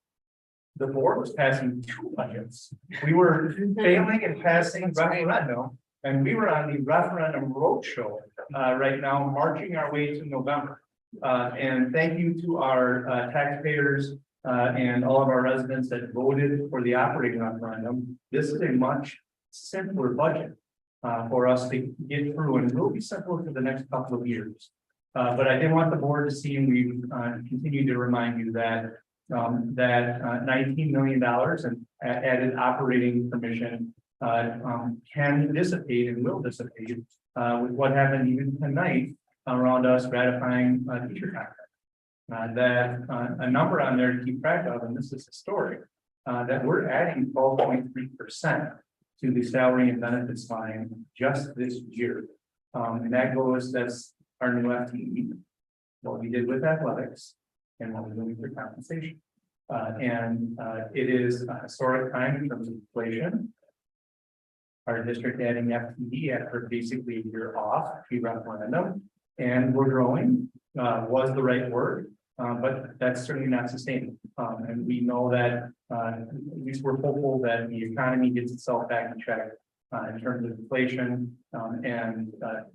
the board was passing 2 budgets. We were failing and passing referendum, and we were on the referendum roadshow right now, marching our way to November. And thank you to our taxpayers and all of our residents that voted for the operating referendum. This is a much simpler budget for us to get through, and it will be simpler for the next couple of years. But I did want the board to see, and we continue to remind you that $19 million in added operating permission can dissipate and will dissipate with what happened even tonight around us ratifying teacher contract. That a number on there to keep track of, and this is historic, that we're adding 12.3% to the salary and benefits line just this year. And that's our new FTE, what we did with athletics and what we're doing for compensation. It is a historic time in terms of inflation. Our district adding FTE after basically a year off pre-referendum, and we're growing, was the right word, but that's certainly not sustainable. And we know that at least we're hopeful that the economy gets itself back in check in terms of inflation, and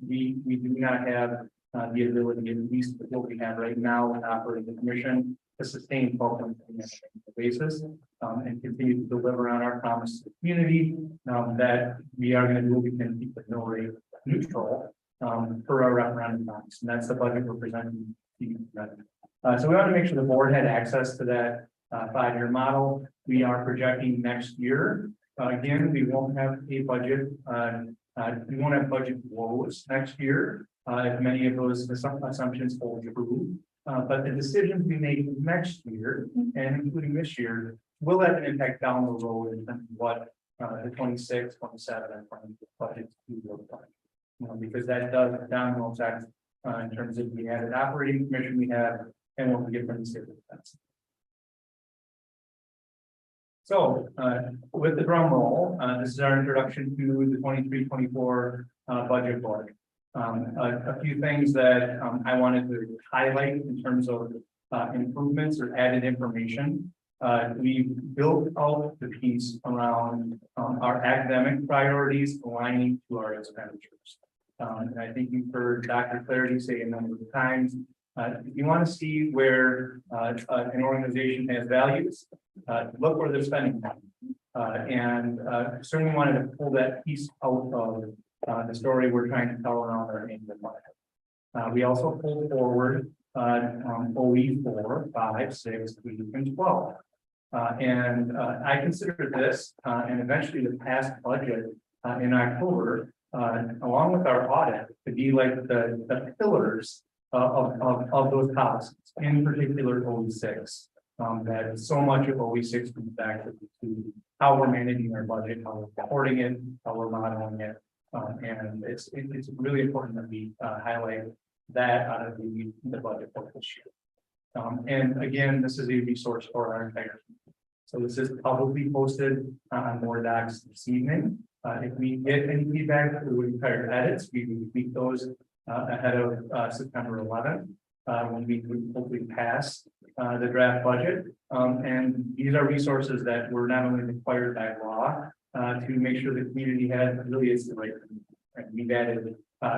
we do not have the ability, at least with what we have right now with operating the commission, to sustain 12.3% basis and continue to deliver on our promise to the community that we are going to do what we can to keep the mill rate neutral for our referendum bonds, and that's the budget we're presenting to you. So we want to make sure the board had access to that 5-year model. We are projecting next year. Again, we won't have a budget. We won't have budget woes next year if many of those assumptions hold true. But the decisions we make next year, and including this year, will have an impact down the road in terms of what the 26, 27, and 28 budgets do look like. Because that does a domino effect in terms of the added operating commission we have and what we get from the state of defense. So with the drum roll, this is our introduction to the 23-24 budget board. A few things that I wanted to highlight in terms of improvements or added information. We built out the piece around our academic priorities aligning to our expenditures. And I think you've heard Dr. Clarity say a number of times, if you want to see where an organization has values, look where they're spending money. And certainly wanted to pull that piece out of the story we're trying to tell around our annual budget. We also pulled forward OE 4, 5, 6, 3, and 12. And I consider this and eventually the past budget in October, along with our audit, to be like the pillars of those policies, in particular OE6. That so much of OE6 comes back to how we're managing our budget, how we're reporting it, how we're modeling it. And it's really important that we highlight that out of the budget for this year. And again, this is a resource for our entire team. So this is publicly posted on board docs this evening. If we get any feedback or entire edits, we will tweak those ahead of September 11th, when we would hopefully pass the draft budget. And these are resources that were not only required by law to make sure the community has really is the right thing. And we've added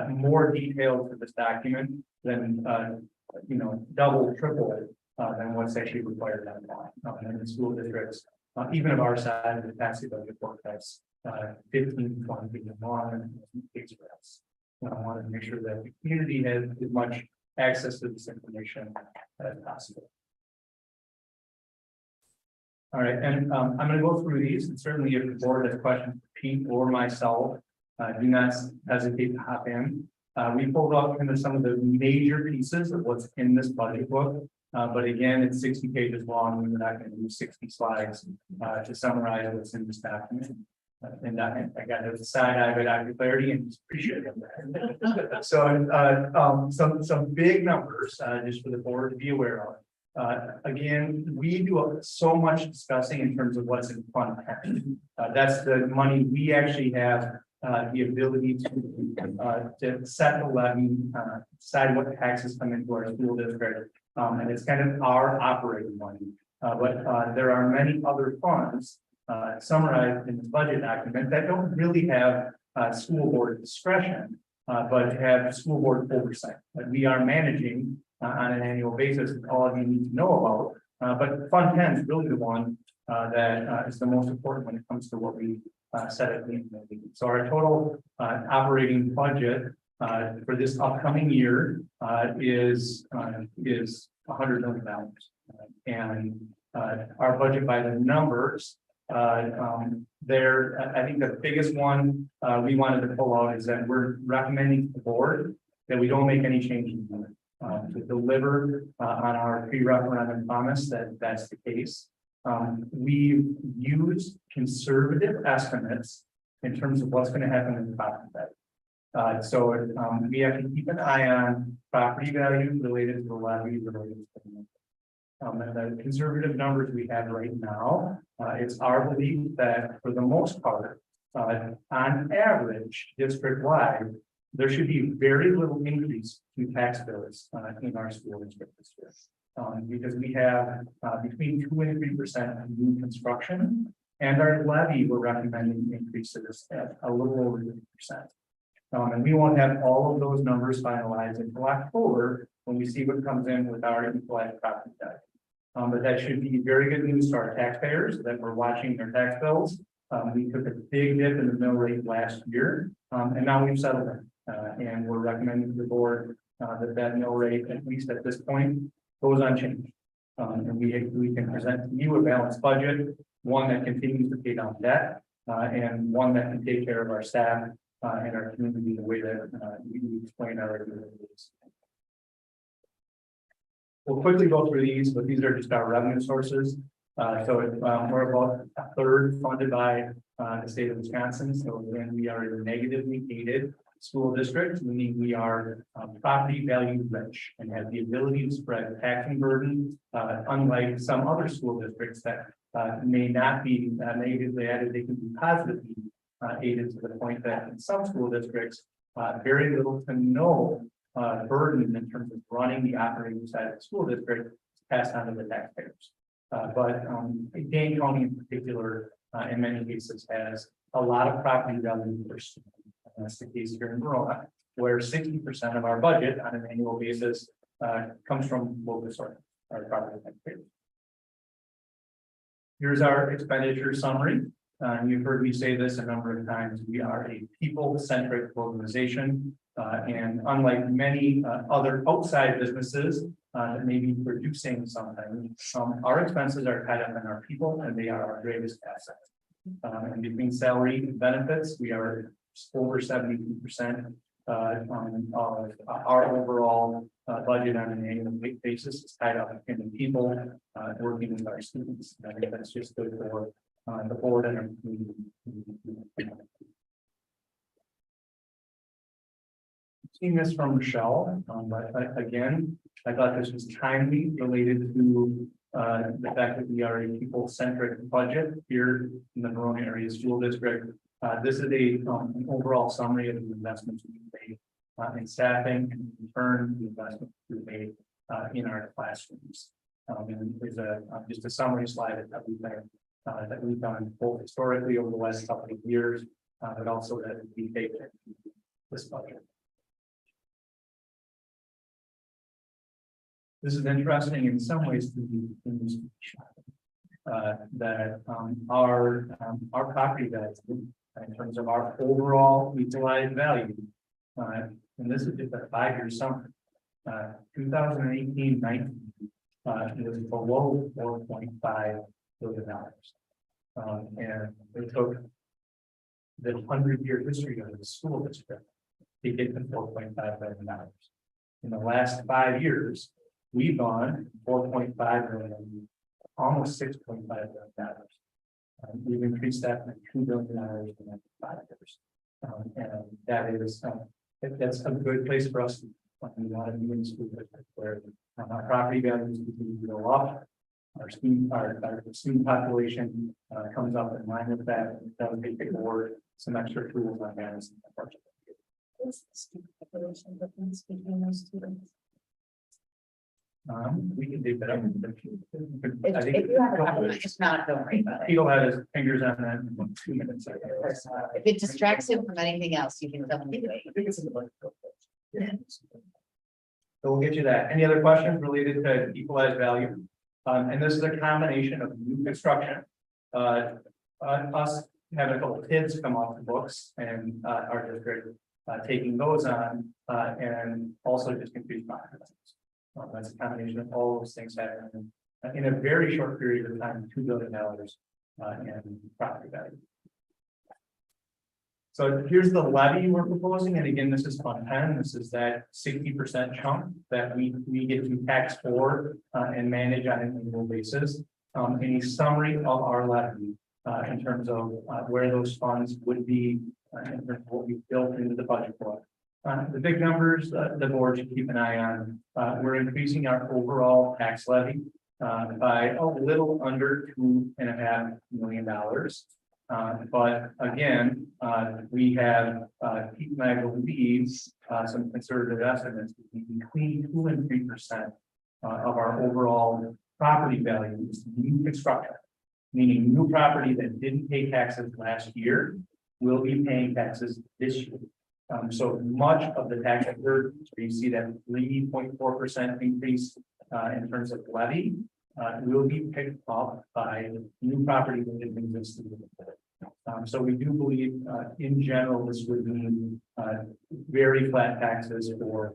more detail to this document than double, triple than what's actually required by law. And the school districts, even of our side, the capacity budget forecast 15, 20 feet long and takes for us. I wanted to make sure that the community has as much access to this information as possible. All right, and I'm going to go through these, and certainly if the board has questions for Pete or myself, do not hesitate to hop in. We pulled up kind of some of the major pieces of what's in this budget book. But again, it's 60 pages long. We're not going to do 60 slides to summarize what's in this document. And I got to the side eye of Dr. Clarity and appreciate it. So some big numbers just for the board to be aware of. Again, we do so much discussing in terms of what's in Fund 10. That's the money we actually have the ability to set the levy, decide what taxes come into our school district. And it's kind of our operating money. But there are many other funds summarized in the budget document that don't really have school board discretion, but have school board oversight that we are managing on an annual basis. All of you need to know about. But Fund 10 is really the one that is the most important when it comes to what we set at the end of the meeting. So our total operating budget for this upcoming year is $100 million. And our budget by the numbers there, I think the biggest one we wanted to pull out is that we're recommending to the board that we don't make any changes to deliver on our pre-referendum promise that's the case. We use conservative estimates in terms of what's going to happen in the property value. So we have to keep an eye on property value related to the levy related to the and the conservative numbers we have right now, it's our belief that for the most part, on average, district-wide, there should be very little increase to tax bills in our school district this year. Because we have between 2 and 3% new construction, and our levy, we're recommending increases at a little over 3%. And we won't have all of those numbers finalized until October when we see what comes in with our equalized property tax. But that should be very good news to our taxpayers that we're watching their tax bills. We took a big dip in the mill rate last year, and now we've settled it. And we're recommending to the board that mill rate, at least at this point, goes unchanged. And we can present to you a balanced budget, one that continues to pay down debt, and one that can take care of our staff and our community the way that we explain our regulars. We'll quickly go through these, but these are just our revenue sources. We're about a third funded by the state of Wisconsin. So again, we are a negatively gated school district, meaning we are property value rich and have the ability to spread taxing burden, unlike some other school districts that may not be negatively added, they can be positively aided to the point that in some school districts, very little to no burden in terms of running the operating side of the school district passed on to the taxpayers. But Dane County in particular, in many cases, has a lot of property value first. That's the case here in Veronal. where 60% of our budget on an annual basis comes from local sources, our property tax payers. Here's our expenditure summary. You've heard me say this a number of times. We are a people-centric organization. And unlike many other outside businesses that may be producing something, our expenses are tied up in our people and they are our greatest asset. And between salary and benefits, we are over 72% on our overall budget on an annual basis is tied up in the people working with our students. I think that's just good for the board and our community. Seen this from Michelle, but again, I thought this was timely related to the fact that we are a people-centric budget here in the Veronal Area School District. This is an overall summary of the investments we made in staffing and in turn the investments we made in our classrooms. And there's just a summary slide that we've done both historically over the last couple of years, but also that we take this budget. This is interesting in some ways to be that our property value in terms of our overall utilized value, and this is just a 5-year summary. 2018-19 it was below $4.5 billion, and it took the 100-year history of the school district to get to $4.5 billion. In the last 5 years, we've gone 4.5 billion, almost $6.5 billion. We've increased that by $2 billion in the next 5 years. And that is, that's a good place for us to we want to be in school district where our property values continue to go up. Our student population comes up in line with that. That would take award some extra tools on that. What's the student population difference between those students? We can do that. I think If you have a comment, it's not, don't worry about it. He'll have his fingers on that in 2 minutes. If it distracts him from anything else, you can tell me. I think it's in the budget. So we'll get you that. Any other questions related to equalized value? And this is a combination of new construction, us having a couple of kids come off the books and our district taking those on, and also just increased market. That's a combination of all those things happening in a very short period of time, $2 billion in property value. So here's the levy we're proposing, and again, this is Fund 10. This is that 60% chunk that we get to tax for and manage on an annual basis. A summary of our levy in terms of where those funds would be in terms of what we built into the budget book. The big numbers the board should keep an eye on. We're increasing our overall tax levy by a little under $2.5 million. But again, we have Pete and I believe some conservative estimates between 2 and 3% of our overall property value is new construction, meaning new property that didn't pay taxes last year will be paying taxes this year. So much of the tax burden, so you see that 3.4% increase in terms of levy will be picked up by new property that didn't exist. So we do believe in general this would mean very flat taxes for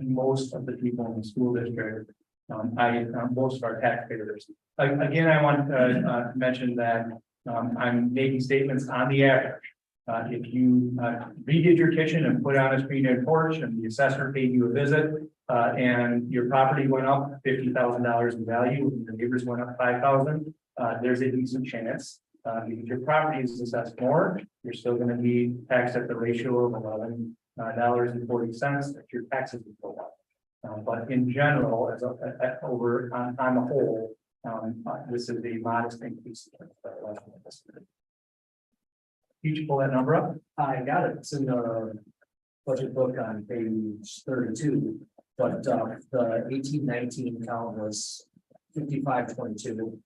most of the people in the school district, most of our taxpayers. Again, I want to mention that I'm making statements on the average. If you redid your kitchen and put on a screen and porch and the assessor paid you a visit and your property went up $50,000 in value and your neighbors went up $5,000, there's a decent chance because your property is assessed more, you're still going to be taxed at the ratio of $11.40 that your taxes will go up. But in general, as over on the whole, this is a modest increase. Each pull that number up. I got it. It's in the budget book on page 32, but the 18-19 count was 55-22.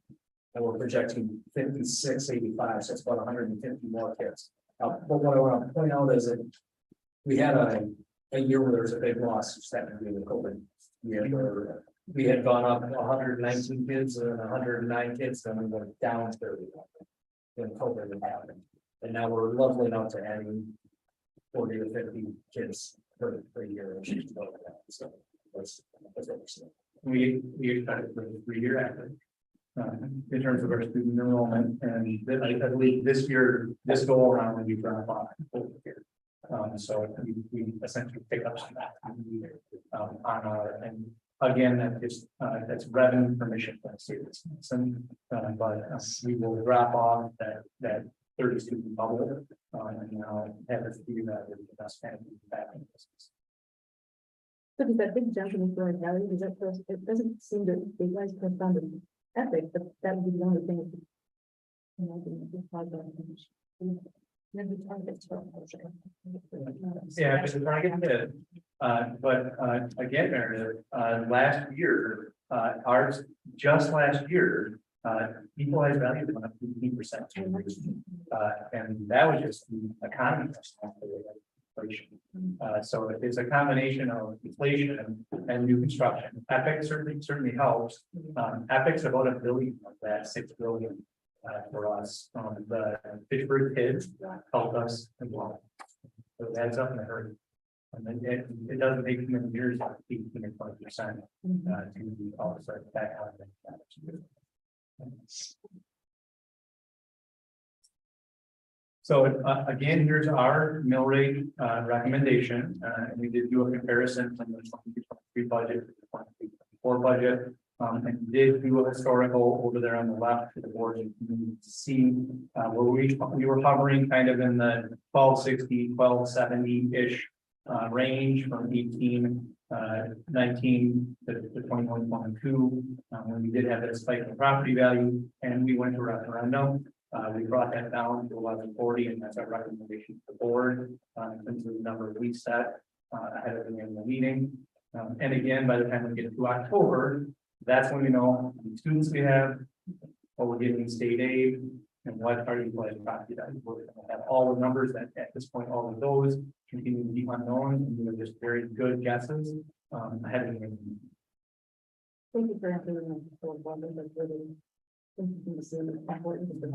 And we're projecting 56-85, so it's about 150 more kids. But what I want to point out is that we had a a year where there was a big loss, just happened to be with COVID. We had gone up 119 kids and 109 kids, then we went down 30. When COVID happened, and now we're leveling enough to adding 40 to 50 kids per year. So that's what we're seeing. We expect for the 3-year average. In terms of our student enrollment, and I believe this year, this go around when we run off over here. So we essentially pick up some that on our, and again, that's revenue permission from the state. But we will drop off that 30 student bubble, and now have us do that with the best kind of back in business. So does that big jump in the value, does that, it doesn't seem to, you guys have found an epic, but that would be the only thing. Yeah, because we're trying to get but again, Meredith, last year, ours, just last year, equalized value went up 15%. And that was just the economy. Inflation. So it's a combination of inflation and new construction. Epic certainly helps. Epic's about $1 billion of that, $6 billion for us. The Pittsburgh kids helped us as well. So it adds up in a hurry. And then it doesn't take too many years, like 18 or 20% to offset that kind of thing. So again, here's our mill rate recommendation. And we did do a comparison from the 2023 budget to the 2024 budget. And did do a historical over there on the left to the board. You can see where we were hovering kind of in the 1260, 1270-ish range from 19 to 21.2 when we did have that spike in property value, and we went to referendum. We brought that down to 1140, and that's our recommendation to the board in terms of the number we set ahead of the annual meeting. And again, by the time we get to October, that's when we know how many students we have, what we're getting state aid, and what our utilized property value. We're going to have all the numbers that at this point, all of those continue to be unknown, and they're just very good guesses ahead of the annual meeting. Thank you for answering the question. That's really interesting to see the importance of the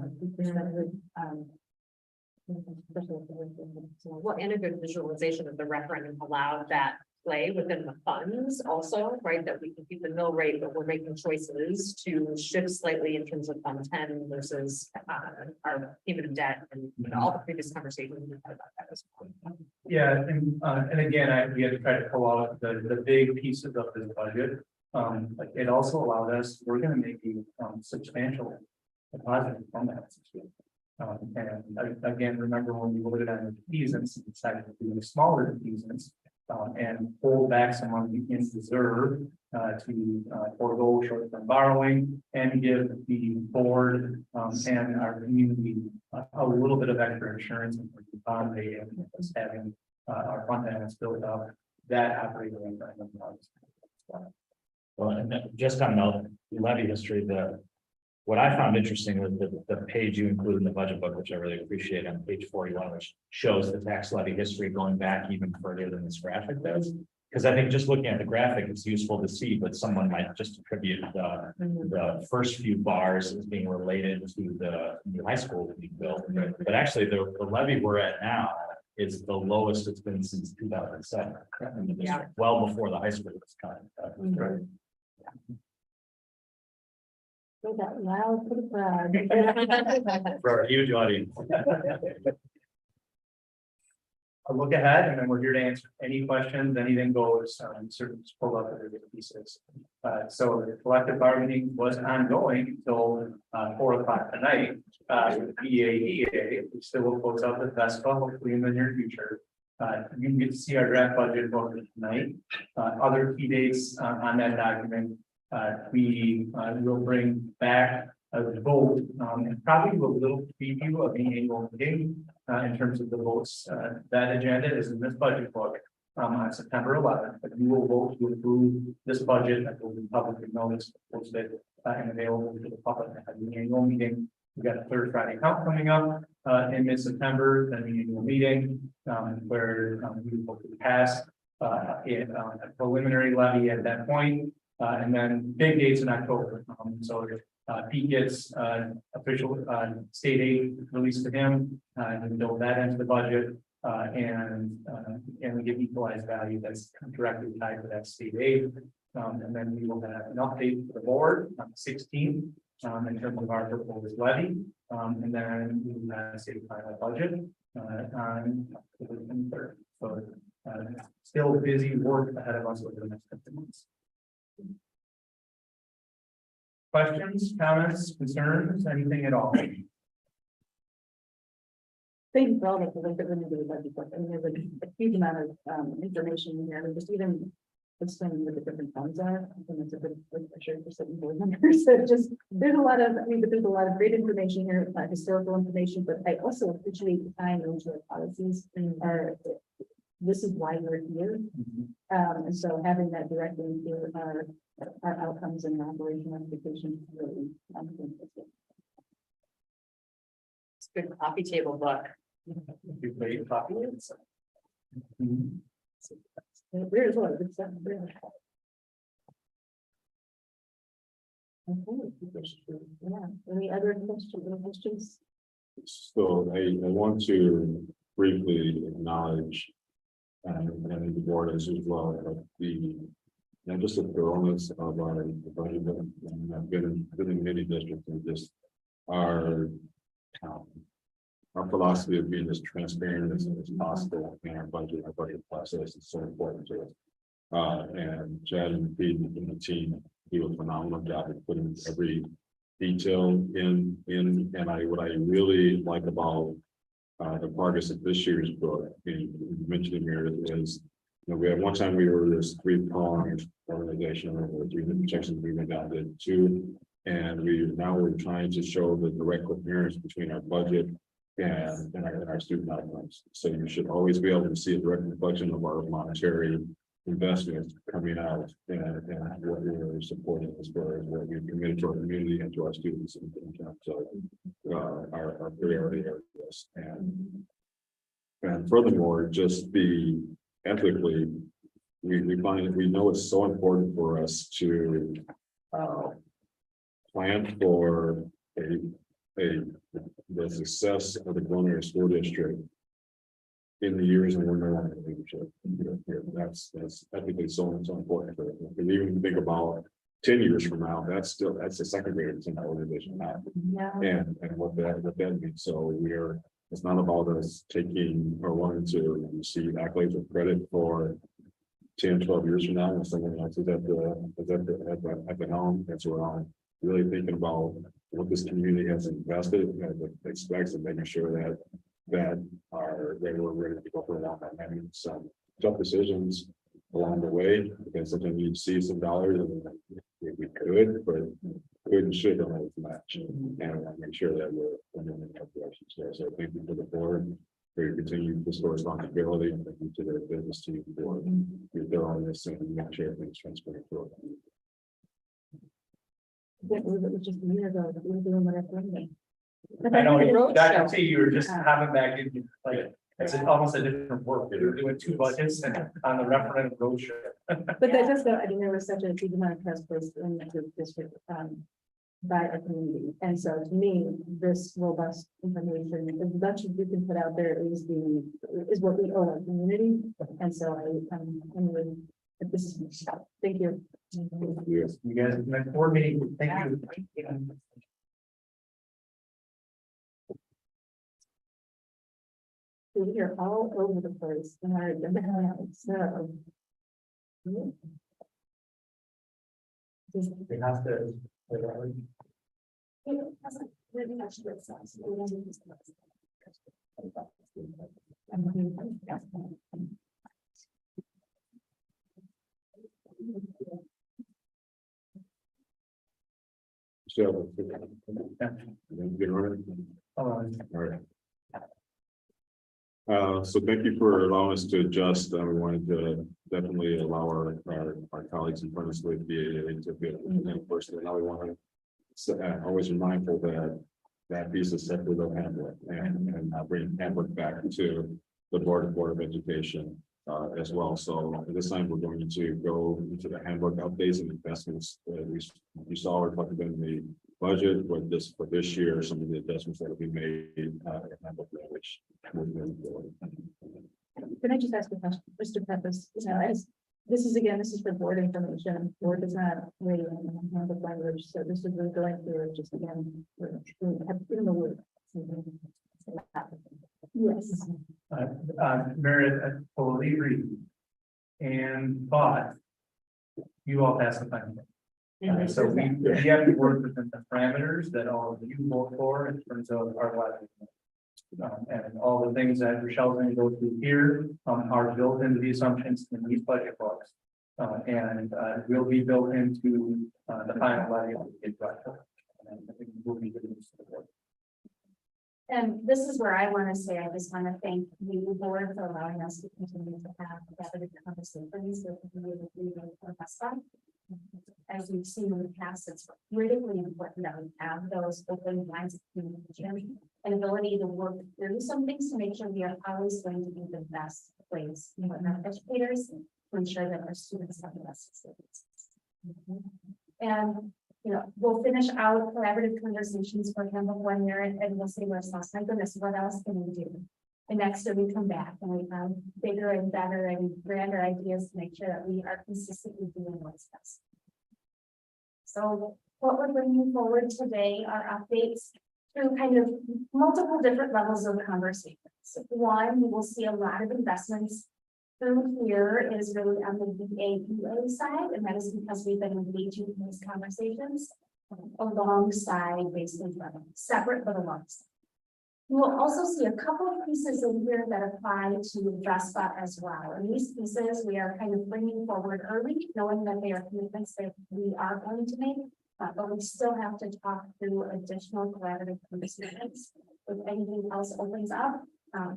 Well, and a good visualization of the referendum allowed that play within the funds also, right? That we can keep the mill rate, but we're making choices to shift slightly in terms of Fund 10 versus our payment of debt and all the previous conversations we've had about that as well. Yeah, and again, we had to try to pull out the big pieces of this budget. Like it also allowed us, we're going to make a substantial deposit from that. And again, remember when we voted on the defeasance, we decided to do smaller defeasance and pull back some money in reserve to forego short-term borrowing and give the board and our community a little bit of extra insurance and bond rating, having our fund balance built up that operating environment. Well, and then just on the levy history, what I found interesting was the page you include in the budget book, which I really appreciate, on page 41, which shows the tax levy history going back even further than this graphic does. Because I think just looking at the graphic, it's useful to see, but someone might just attribute the first few bars as being related to the new high school being built. But actually, the levy we're at now is the lowest it's been since 2007. Yeah. Well before the high school was kind of. So that loud for the crowd. For a huge audience. I'll look ahead and then we're here to answer any questions, anything goes, certainly just pull up the pieces. So the collective bargaining was ongoing until 4 o'clock tonight. With EA, we still will close out the FESPA hopefully in the near future. You can get to see our draft budget vote tonight. Other key dates on that document. We will bring back a vote and probably a little preview of the annual meeting in terms of the votes. That agenda is in this budget book on September 11th. But you will vote to approve this budget that will be publicly noticed, posted, and available to the public at the annual meeting. We got a third Friday count coming up in mid-September, then the annual meeting where we will pass a preliminary levy at that point, and then big dates in October. So Pete gets official state aid released to him, and build that into the budget. And we get equalized value that's directly tied to that state aid. And then we will have an update for the board on the 16th in terms of our proposed levy. And then we will have a state final budget on the 23rd. So still busy work ahead of us over the next 15 months. Questions, comments, concerns, anything at all? Thank you for all that, the work that we're doing about the book. I mean, there's a huge amount of information in here, and just even explaining what the different funds are. I think it's a good picture for certain board members. So just, there's a lot of, I mean, but there's a lot of great information here, historical information, but I also appreciate the time into our policies are, this is why we're here. And so having that directly into our outcomes and operational application really, It's a good coffee table book. You play copy. There's a lot of good stuff. Yeah, any other questions? So I want to briefly acknowledge, and the board as well, the, not just the thoroughness of our budget, and I've been in many districts and just our philosophy of being as transparent as possible in our budget process is so important to us. And Chad and Pete and the team do a phenomenal job of putting every detail in, and what I really like about the progress of this year's book, you mentioned here, is, you know, we had one time we were this three-pronged organization, or three different sections, we went down to two, and we're trying to show the direct coherence between our budget and our student outcomes. So you should always be able to see a direct reflection of our monetary investments coming out and what we're supporting as far as what we've committed to our community and to our students in terms of our priority areas. And furthermore, just be ethically, we find that we know it's so important for us to plan for the success of the Veronal School District in the years when we're no longer in leadership. That's ethically so important for us. Because even if you think about 10 years from now, that's the second greatest in our organization now. Yeah. And what that means. So it's not about us taking or wanting to receive accolades or credit for 10, 12 years from now when someone else is at the helm. That's where I'm really thinking about what this community has invested and expects, and making sure that we're ready to go for a long time. Having some tough decisions along the way, because sometimes you see some dollars and we could, but could and should don't always match. And I want to make sure that we're in the right directions there. So thank you for the board for your continued fiscal responsibility, and thank you to the business team for your thoroughness and make sure things transparent for us. It was just a year ago that we were doing whatever. I know, Roadshow. I can see you were just having back in, like, it's almost a different work. They were doing two budgets and on the referendum roadshow. But that just, I mean, there was such a huge amount of trust placed in the district by our community. And so to me, this robust information, as much as we can put out there is what we owe our community. And so I'm really, this is, thank you. Yes. You guys, next board meeting, thank you. We are all over the place in our agenda. So. We have to. So, get running. All right. So thank you for allowing us to adjust. We wanted to definitely allow our colleagues in front of us with the to be first. Now we want to always be mindful that piece is separate of handbook and bring handbook back to the Board of Education. as well. So at this time, we're going to go into the handbook updates and investments. We saw reflected in the budget for this year, some of the adjustments that have been made. Handbook language. Can I just ask a question, Mr. Peppers? This is for board information. Board does not weigh in on the language, so this is really going through it just again. In the word. Yes. Meredith, I totally agree. And but you all pass the plan. So we have to work within the parameters that all of you vote for in terms of our levy. And all the things that Rochelle's going to go through here are built into the assumptions in these budget books. And will be built into the final levy of the budget. And I think we'll be doing this to the board. And this is where I want to say, I just want to thank you, board, for allowing us to continue to have collaborative conversations with you and Best. As we've seen in the past, it's critically important that we have those open lines of communication and ability to work through some things to make sure we are always going to be the best place for our educators to ensure that our students have the best experiences. And we'll finish out collaborative conversations for handbook 1 year and we'll say to ourselves, my goodness, what else can we do? And next year we come back and we have bigger and better and grander ideas to make sure that we are consistently doing what's best. So what we're bringing forward today are updates through kind of multiple different levels of conversations. One, we will see a lot of investments through here is really on the VA side, and that is because we've been engaging in these conversations alongside basically separate but alongside. You will also see a couple of pieces in here that apply to VESPA as well. And these pieces we are kind of bringing forward early, knowing that they are commitments that we are going to make, but we still have to talk through additional collaborative conversations if anything else opens up.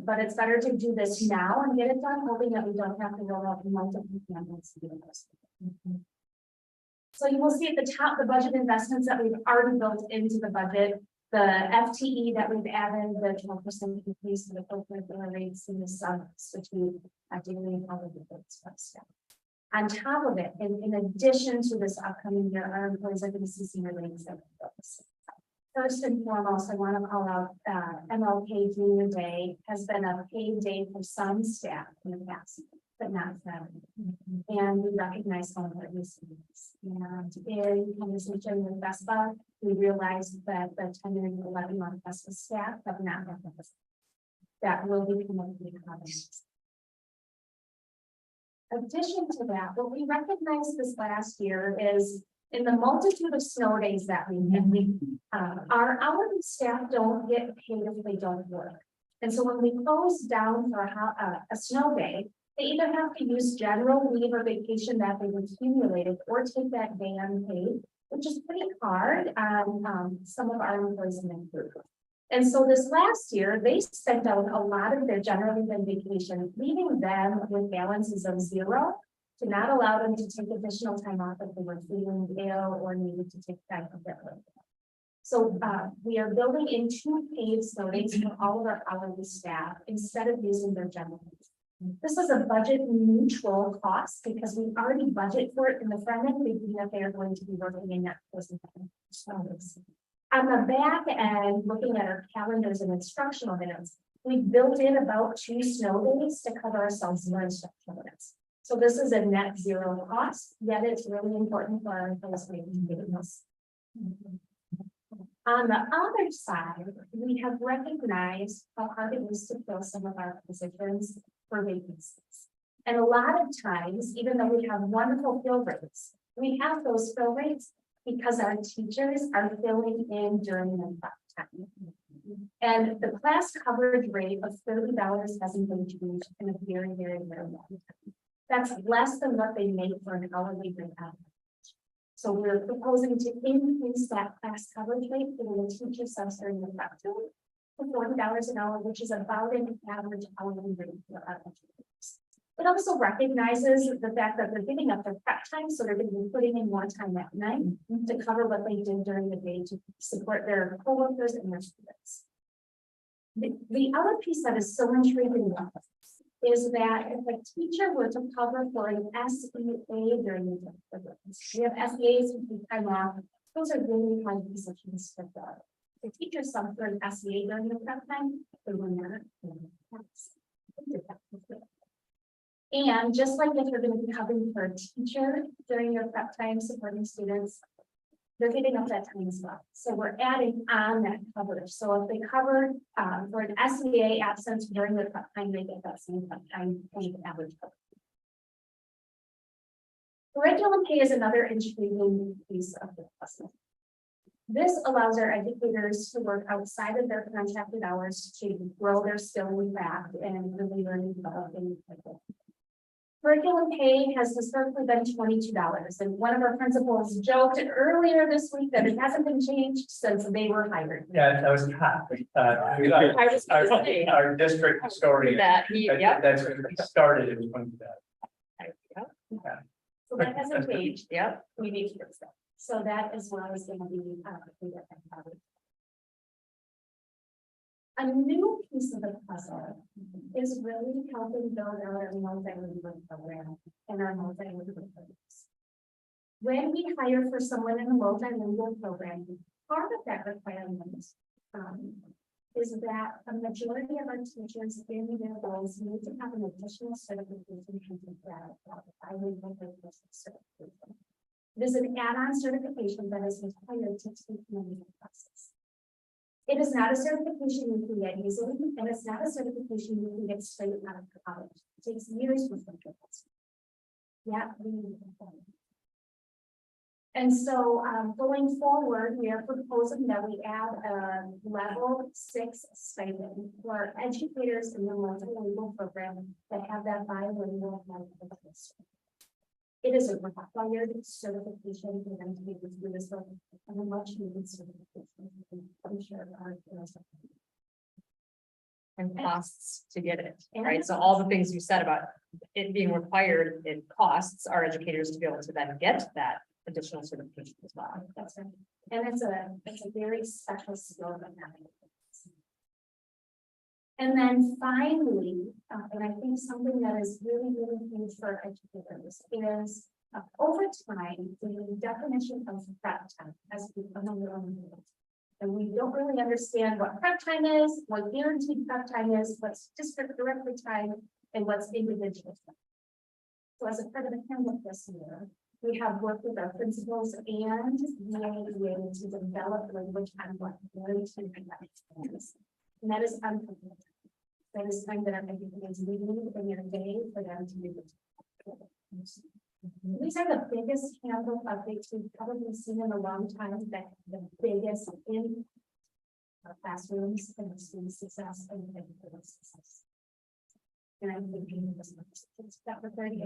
But it's better to do this now and get it done, hoping that we don't have to roll out multiple campaigns to do this. So you will see at the top the budget investments that we've already built into the budget. The FTE that we've added, the 12% increase to the co-curricular rates in the subs, which we ideally probably built stuff. On top of it, in addition to this upcoming year, our employees are going to see senior rates. First and foremost, I want to call out MLK Junior Day has been a paid day for some staff in the past, but not for everyone. And we recognize how important this is. And in conversation with VESPA, we realized that the 10 and 11-month VESPA staff have not had this. That will be community comments. Addition to that, what we recognized this last year is in the multitude of snow days that we have, our hourly staff don't get paid if they don't work. And so when we close down for a snow day, they either have to use general leave or vacation that they've accumulated or take that day unpaid, which is pretty hard on some of our employees in the group. And so this last year, they spent out a lot of their general leave and vacation, leaving them with balances of 0 to not allow them to take additional time off if they were feeling ill or needed to take time off their own. So we are building in 2 paid snow days for all of our hourly staff instead of using their general leave. This is a budget neutral cost because we already budget for it in the front end, thinking that they are going to be working in that person. On the back end, looking at our calendars and instructional minutes, we built in about 2 snow days to cover ourselves in our instructional minutes. So this is a net 0 cost, yet it's really important for our employees to be doing this. On the other side, we have recognized how hard it is to fill some of our positions for vacancies. And a lot of times, even though we have wonderful fill rates, we have those fill rates because our teachers are filling in during the prep time. And the class coverage rate of $30 hasn't been changed in a very, very, very long time. That's less than what they make for an hourly rate average. So we're proposing to increase that class coverage rate for the teacher subs during the prep time to $40 an hour, which is about an average hourly rate for our educators. It also recognizes the fact that they're giving up their prep time, so they're going to be putting in more time at night to cover what they did during the day to support their coworkers and their students. The other piece that is so intriguing about this is that if a teacher were to cover for an SEA during the programs, we have SEAs who take time off. Those are really high positions for the teachers. Some for an SEA during the prep time, they were not. And just like if you're going to be covering for a teacher during your prep time supporting students, they're giving up that time as well. So we're adding on that coverage. So if they cover for an SEA absence during the prep time, they get that same prep time and average. Curriculum pay is another intriguing piece of the process. This allows our educators to work outside of their contracted hours to grow their skill and craft and really learn and develop. Curriculum pay has historically been $22, and one of our principals joked earlier this week that it hasn't been changed since they were hired. Yeah, that was hot. I was gonna say Our district historian. that, yep. That's when we started, it was when that. So that hasn't changed. Yep. We need to fix that. So that as well is going to be a new piece of the puzzle is really helping build out our multilingual program and our multilingual programs. When we hire for someone in a multilingual program, part of that requirement is that a majority of our teachers in their roles need to have an additional certification to that bilingual certification. It is an add-on certification that is required to take the process. It is not a certification you can get easily, and it's not a certification you can get straight out of college. It takes years with them. Yeah. And so going forward, we are proposing that we add a level 6 stipend for educators in the multilingual program that have that bilingual language. It is a required certification for them to be able to do this, and a much needed certification. I'm sure And costs to get it, right? So all the things you said about it being required, it costs our educators to be able to then get that additional certification as well. That's right. And it's a very special skill that and then finally, and I think something that is really, really huge for educators is over time, the definition of prep time has become a little new. And we don't really understand what prep time is, what guaranteed prep time is, what's district directory time, and what's individual time. So as a part of the handbook this year, we have worked with our principals and EA to develop language on what guaranteed prep is. And that is uncomfortable. That is time that I'm educators leaving in their day for them to do it. These are the biggest handbook updates we've probably seen in a long time, that the biggest in our classrooms and student success and educator success. And I'm thinking it's that we're very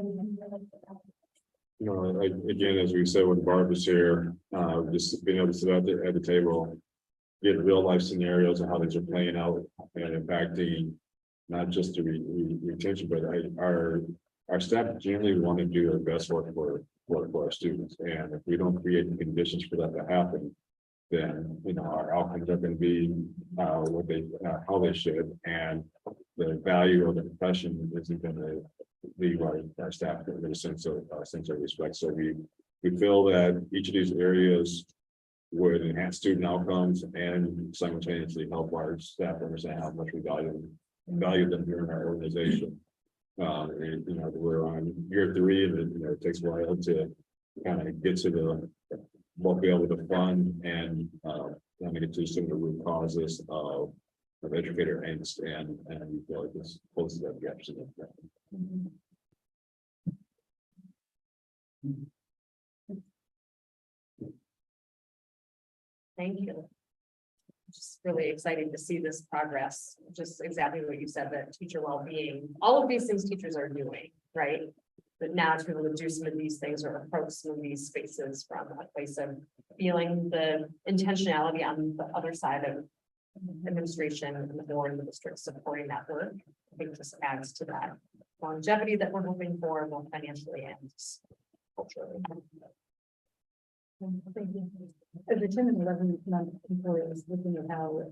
You know, again, as we said, when Barb was here, just being able to sit at the table, get real life scenarios of how things are playing out and impacting not just the retention, but our staff generally want to do their best work for our students. And if we don't create the conditions for that to happen, then, you know, our outcomes are going to be what they, how they should. And the value of the profession isn't going to leave our staff with a sense of respect. So we feel that each of these areas would enhance student outcomes and simultaneously help our staff understand how much we value them here in our organization. And, you know, we're on year 3, and you know, it takes a while to kind of get to what be able to fund and kind of get to some of the root causes of educator angst, and we feel like this closes that gap. Thank you. Just really exciting to see this progress, just exactly what you said, that teacher well-being, all of these things teachers are doing, right? But now to be able to do some of these things or approach some of these spaces from a place of feeling the intentionality on the other side of administration and the board and the district supporting that work, I think just adds to that longevity that we're hoping for, both financially and culturally. As the 10 and 11 month employees looking at how it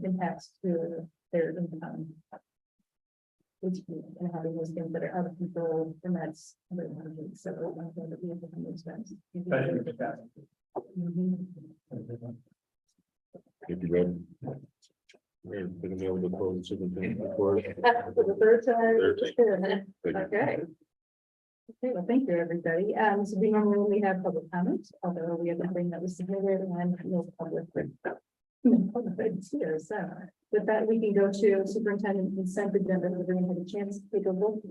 impacts to their income. which, and having those things that are out of control, and that's. So. Especially with that. If you read. We're gonna be able to close the superintendent report. For the third Third time. Thank you. Okay. Okay, well, thank you, everybody. So we normally have public comments, although we have nothing that was submitted and no public. No public here, so with that, we can go to superintendent consent agenda. If everyone had a chance to take a look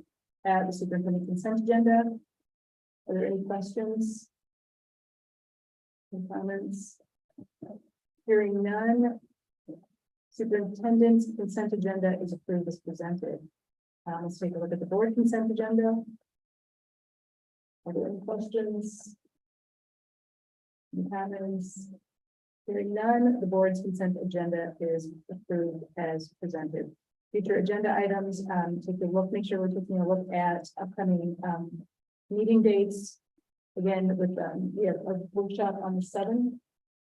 at the superintendent consent agenda. Are there any questions? Any comments? Hearing none. Superintendent's consent agenda is approved as presented. Let's take a look at the board consent agenda. Are there any questions? Any comments? Hearing none, the board's consent agenda is approved as presented. Future agenda items, take a look, make sure we're taking a look at upcoming meeting dates. Again, with we have a workshop on the 7th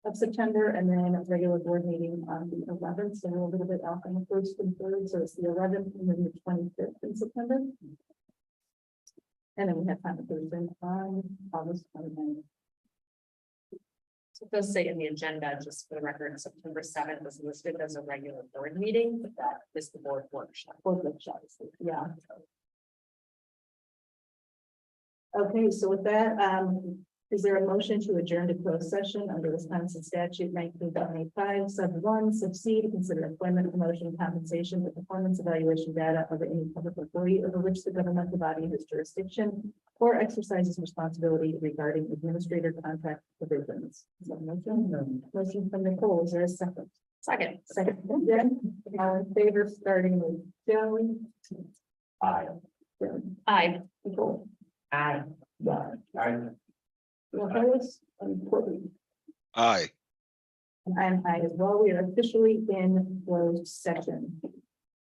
of September, and then a regular board meeting on the 11th. So we're a little bit off on the 1st and 3rd, so it's the 11th and then the 25th in September. And then we have time Thursday on August 29th. So it does say in the agenda, just for the record, September 7th is listed as a regular board meeting, but that is the board workshop. Board workshops, yeah. Okay, so with that, is there a motion to adjourn to closed session under Wisconsin statute 19.85 sub 1 sub C to consider employment, promotion, compensation, or performance evaluation data of any public employee over which the governmental body has jurisdiction or exercises responsibility regarding administrator contract provisions? Is that a motion? Motion from Nicole, is there a second? Second. Second from Jen. All in favor, starting with Joey. Aye. Jen. Aye. Nicole. Aye. Opposed? And Courtney. Aye. And I'm aye as well. We are officially in closed session.